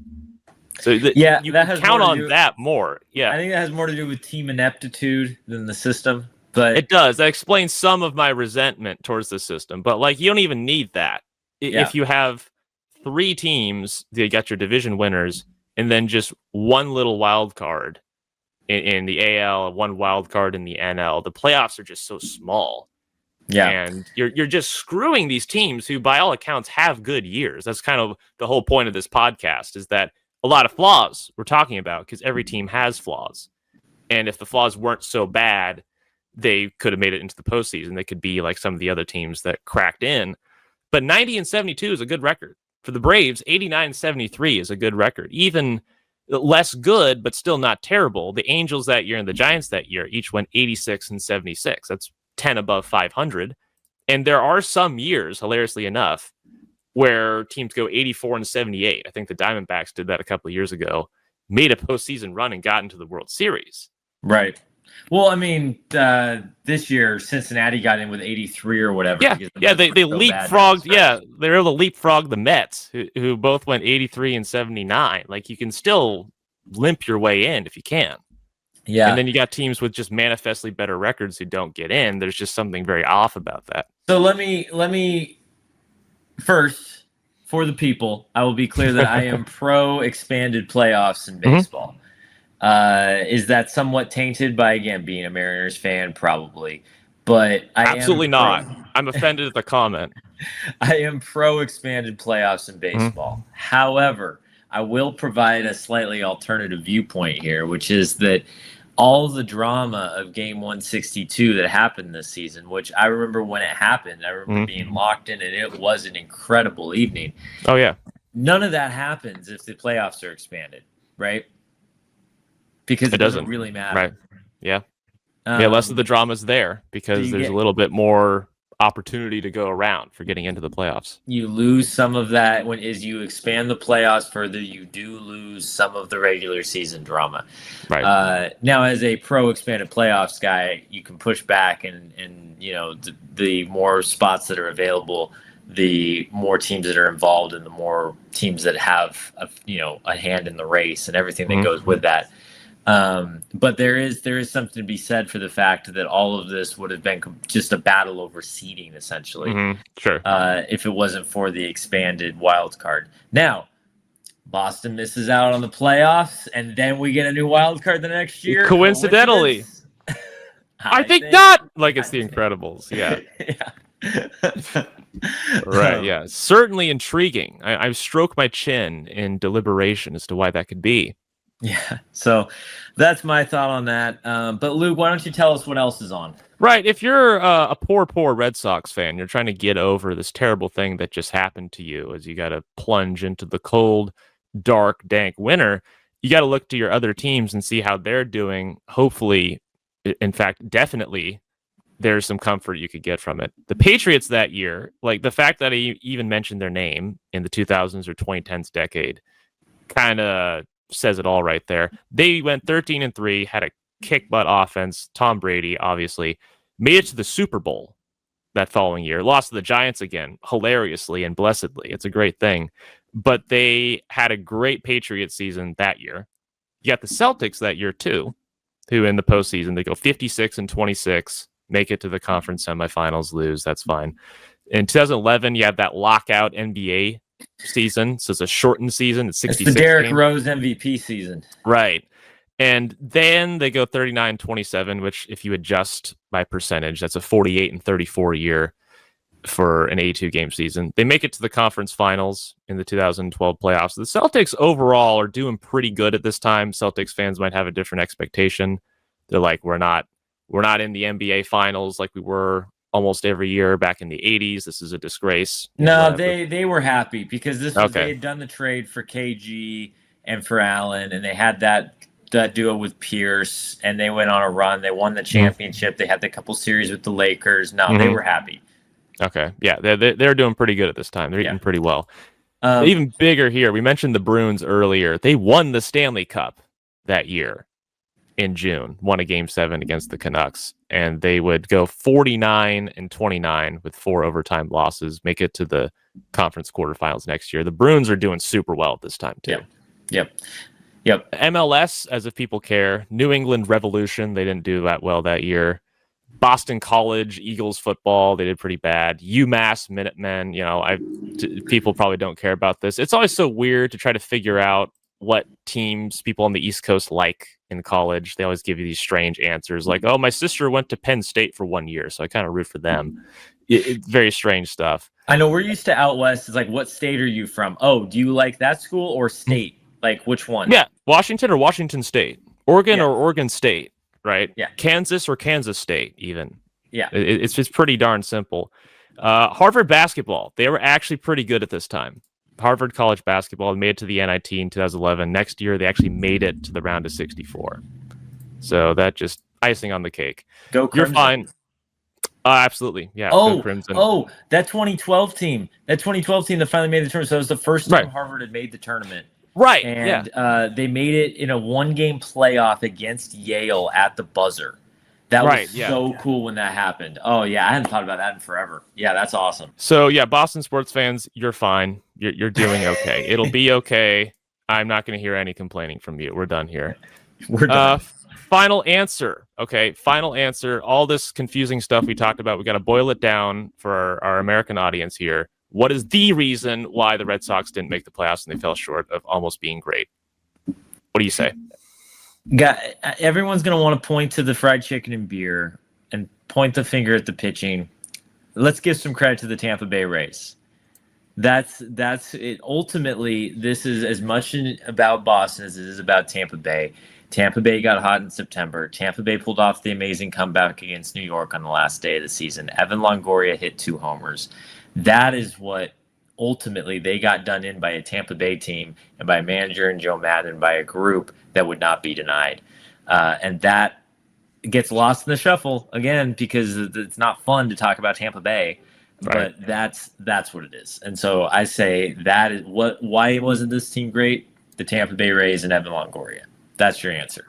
So you can count on that more. Yeah, I think that has more to do with team ineptitude than the system. But it does. That explains some of my resentment towards the system. But like, you don't even need that. If you have 3 teams, you got your division winners, and then just 1 little wild card. in the AL, one wild card in the NL. The playoffs are just so small. Yeah. And you're just screwing these teams who, by all accounts, have good years. That's kind of the whole point of this podcast, is that a lot of flaws we're talking about, because every team has flaws. And if the flaws weren't so bad, they could have made it into the postseason. They could be like some of the other teams that cracked in. But 90-72 is a good record. For the Braves, 89-73 is a good record. Even less good, but still not terrible. The Angels that year and the Giants that year each went 86-76. That's 10 above 500. And there are some years, hilariously enough, where teams go 84-78. I think the Diamondbacks did that a couple of years ago, made a postseason run and got into the World Series. Right. Well, I mean, this year Cincinnati got in with 83 or whatever. Yeah, they leapfrogged. Yeah, they were able to leapfrog the Mets, who both went 83-79. Like, you can still limp your way in if you can. Yeah. And then you got teams with just manifestly better records who don't get in. There's just something very off about that. So let me first, for the people, I will be clear that I am pro expanded playoffs in baseball. Is that somewhat tainted by, again, being a Mariners fan? Probably. But absolutely not. I'm offended at the comment. I am pro expanded playoffs in baseball. However, I will provide a slightly alternative viewpoint here, which is that all the drama of Game 162 that happened this season, which I remember when it happened, I remember being locked in, and it was an incredible evening. Oh, yeah. None of that happens if the playoffs are expanded, right? Because it doesn't really matter. Right. Yeah. Less of the drama's there because there's a little bit more opportunity to go around for getting into the playoffs. You lose some of that as you expand the playoffs further. You do lose some of the regular season drama. Right. Now, as a pro expanded playoffs guy, you can push back and the more spots that are available, the more teams that are involved, and the more teams that have a hand in the race and everything that goes with that. But there is something to be said for the fact that all of this would have been just a battle over seeding, essentially. Sure. If it wasn't for the expanded wild card. Now, Boston misses out on the playoffs, and then we get a new wild card the next year. Coincidentally. I think not. Like, it's The Incredibles. Yeah. Right. Yeah. Certainly intriguing. I've stroked my chin in deliberation as to why that could be. Yeah, so that's my thought on that. But Luke, why don't you tell us what else is on? Right, if you're a poor Red Sox fan, you're trying to get over this terrible thing that just happened to you as you got to plunge into the cold, dark, dank winter, you got to look to your other teams and see how they're doing. Hopefully, in fact, definitely, there's some comfort you could get from it. The Patriots that year, like the fact that I even mentioned their name in the 2000s or 2010s decade, kind of says it all right there. They went 13-3, had a kick butt offense. Tom Brady, obviously, made it to the Super Bowl that following year. Lost to the Giants again, hilariously and blessedly. It's a great thing. But they had a great Patriot season that year. You got the Celtics that year too, who in the postseason, they go 56-26, make it to the conference semifinals, lose. That's fine. In 2011, you have that lockout NBA season, so it's a shortened season. It's 66. It's the Derrick Rose MVP season, right? And then they go 39-27, which, if you adjust by percentage, that's a 48-34 year for an 82 game season. They make it to the conference finals in the 2012 playoffs. The Celtics overall are doing pretty good at this time. Celtics fans might have a different expectation. They're like, we're not in the NBA finals like we were almost every year back in the 80s. This is a disgrace. No, they were happy because they had done the trade for KG and for Allen, and they had that duo with Pierce, and they went on a run. They won the championship. They had the couple series with the Lakers. No, they were happy. Okay, yeah, they're doing pretty good at this time. They're eating pretty well. Even bigger here, we mentioned the Bruins earlier. They won the Stanley Cup that year in June, won a Game 7 against the Canucks, and they would go 49-29 with 4 overtime losses, make it to the conference quarterfinals next year. The Bruins are doing super well at this time, too. Yep. MLS, as if people care. New England Revolution, they didn't do that well that year. Boston College, Eagles football, they did pretty bad. UMass Minutemen, people probably don't care about this. It's always so weird to try to figure out what teams people on the East Coast like in college. They always give you these strange answers like, oh, my sister went to Penn State for 1 year, so I kind of root for them. It's very strange stuff. I know we're used to out west. It's like, what state are you from? Oh, do you like that school or state? Like, which one? Yeah, Washington or Washington State. Oregon or Oregon State, right? Yeah. Kansas or Kansas State, even. Yeah. It's just pretty darn simple. Harvard basketball, they were actually pretty good at this time. Harvard college basketball made it to the NIT in 2011. Next year, they actually made it to the round of 64. So that just icing on the cake. Go Crimson. You're fine. Absolutely. Yeah. Oh, Crimson. That 2012 team. That 2012 team that finally made the tournament. So it was the first time Harvard had made the tournament. Right. And they made it in a 1-game playoff against Yale at the buzzer. That was so cool when that happened. Oh, yeah. I hadn't thought about that in forever. Yeah, that's awesome. So, yeah, Boston sports fans, you're fine. You're doing okay. It'll be okay. I'm not going to hear any complaining from you. We're done here. We're done. Final answer. Okay, final answer. All this confusing stuff we talked about, we got to boil it down for our American audience here. What is the reason why the Red Sox didn't make the playoffs and they fell short of almost being great? What do you say? Everyone's going to want to point to the fried chicken and beer and point the finger at the pitching. Let's give some credit to the Tampa Bay Rays. That's it. Ultimately, this is as much about Boston as it is about Tampa Bay. Tampa Bay got hot in September. Tampa Bay pulled off the amazing comeback against New York on the last day of the season. Evan Longoria hit 2 homers. That is what ultimately they got done in by a Tampa Bay team and by a manager and Joe Madden, by a group that would not be denied. And that gets lost in the shuffle again because it's not fun to talk about Tampa Bay. Right. But that's what it is. And so I say that is why wasn't this team great? The Tampa Bay Rays and Evan Longoria. That's your answer.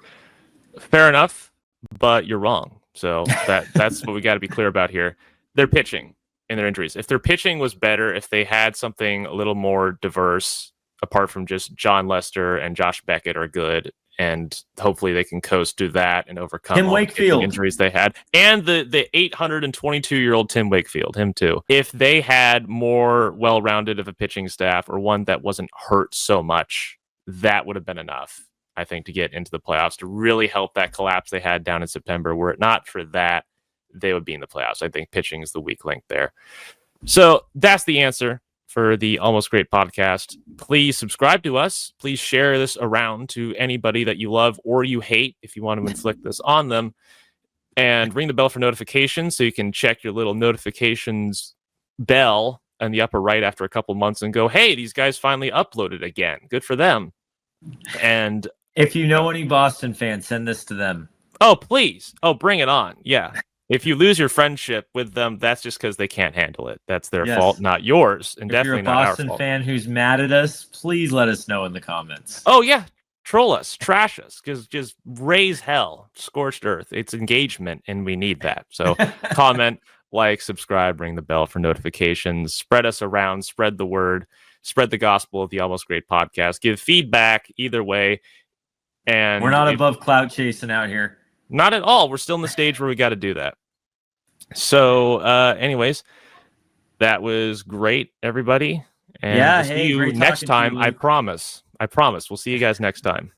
Fair enough, but you're wrong. So that's what we got to be clear about here. They're pitching and their injuries. If their pitching was better, if they had something a little more diverse, apart from just John Lester and Josh Beckett are good, and hopefully they can coast through that and overcome Tim all Wakefield. the injuries they had. And the 822-year-old Tim Wakefield, him too. If they had more well-rounded of a pitching staff or one that wasn't hurt so much, that would have been enough, I think, to get into the playoffs, to really help that collapse they had down in September. Were it not for that, they would be in the playoffs. I think pitching is the weak link there. So that's the answer for the Almost Great podcast. Please subscribe to us. Please share this around to anybody that you love or you hate if you want to inflict this on them. And ring the bell for notifications so you can check your little notifications bell in the upper right after a couple months and go, hey, these guys finally uploaded again. Good for them. And if you know any Boston fans, send this to them. Oh, please. Oh, bring it on. Yeah. If you lose your friendship with them, that's just because they can't handle it. That's their fault, not yours, and definitely not our fault. If you're a Boston fan who's mad at us, please let us know in the comments. Oh, yeah. Troll us. Trash us. Just raise hell. Scorched earth. It's engagement, and we need that. So comment, like, subscribe, ring the bell for notifications. Spread us around. Spread the word. Spread the gospel of the Almost Great podcast. Give feedback either way. And we're not above clout chasing out here. Not at all. We're still in the stage where we got to do that. So, anyways, that was great, everybody. And we'll see you next time. I promise. We'll see you guys next time.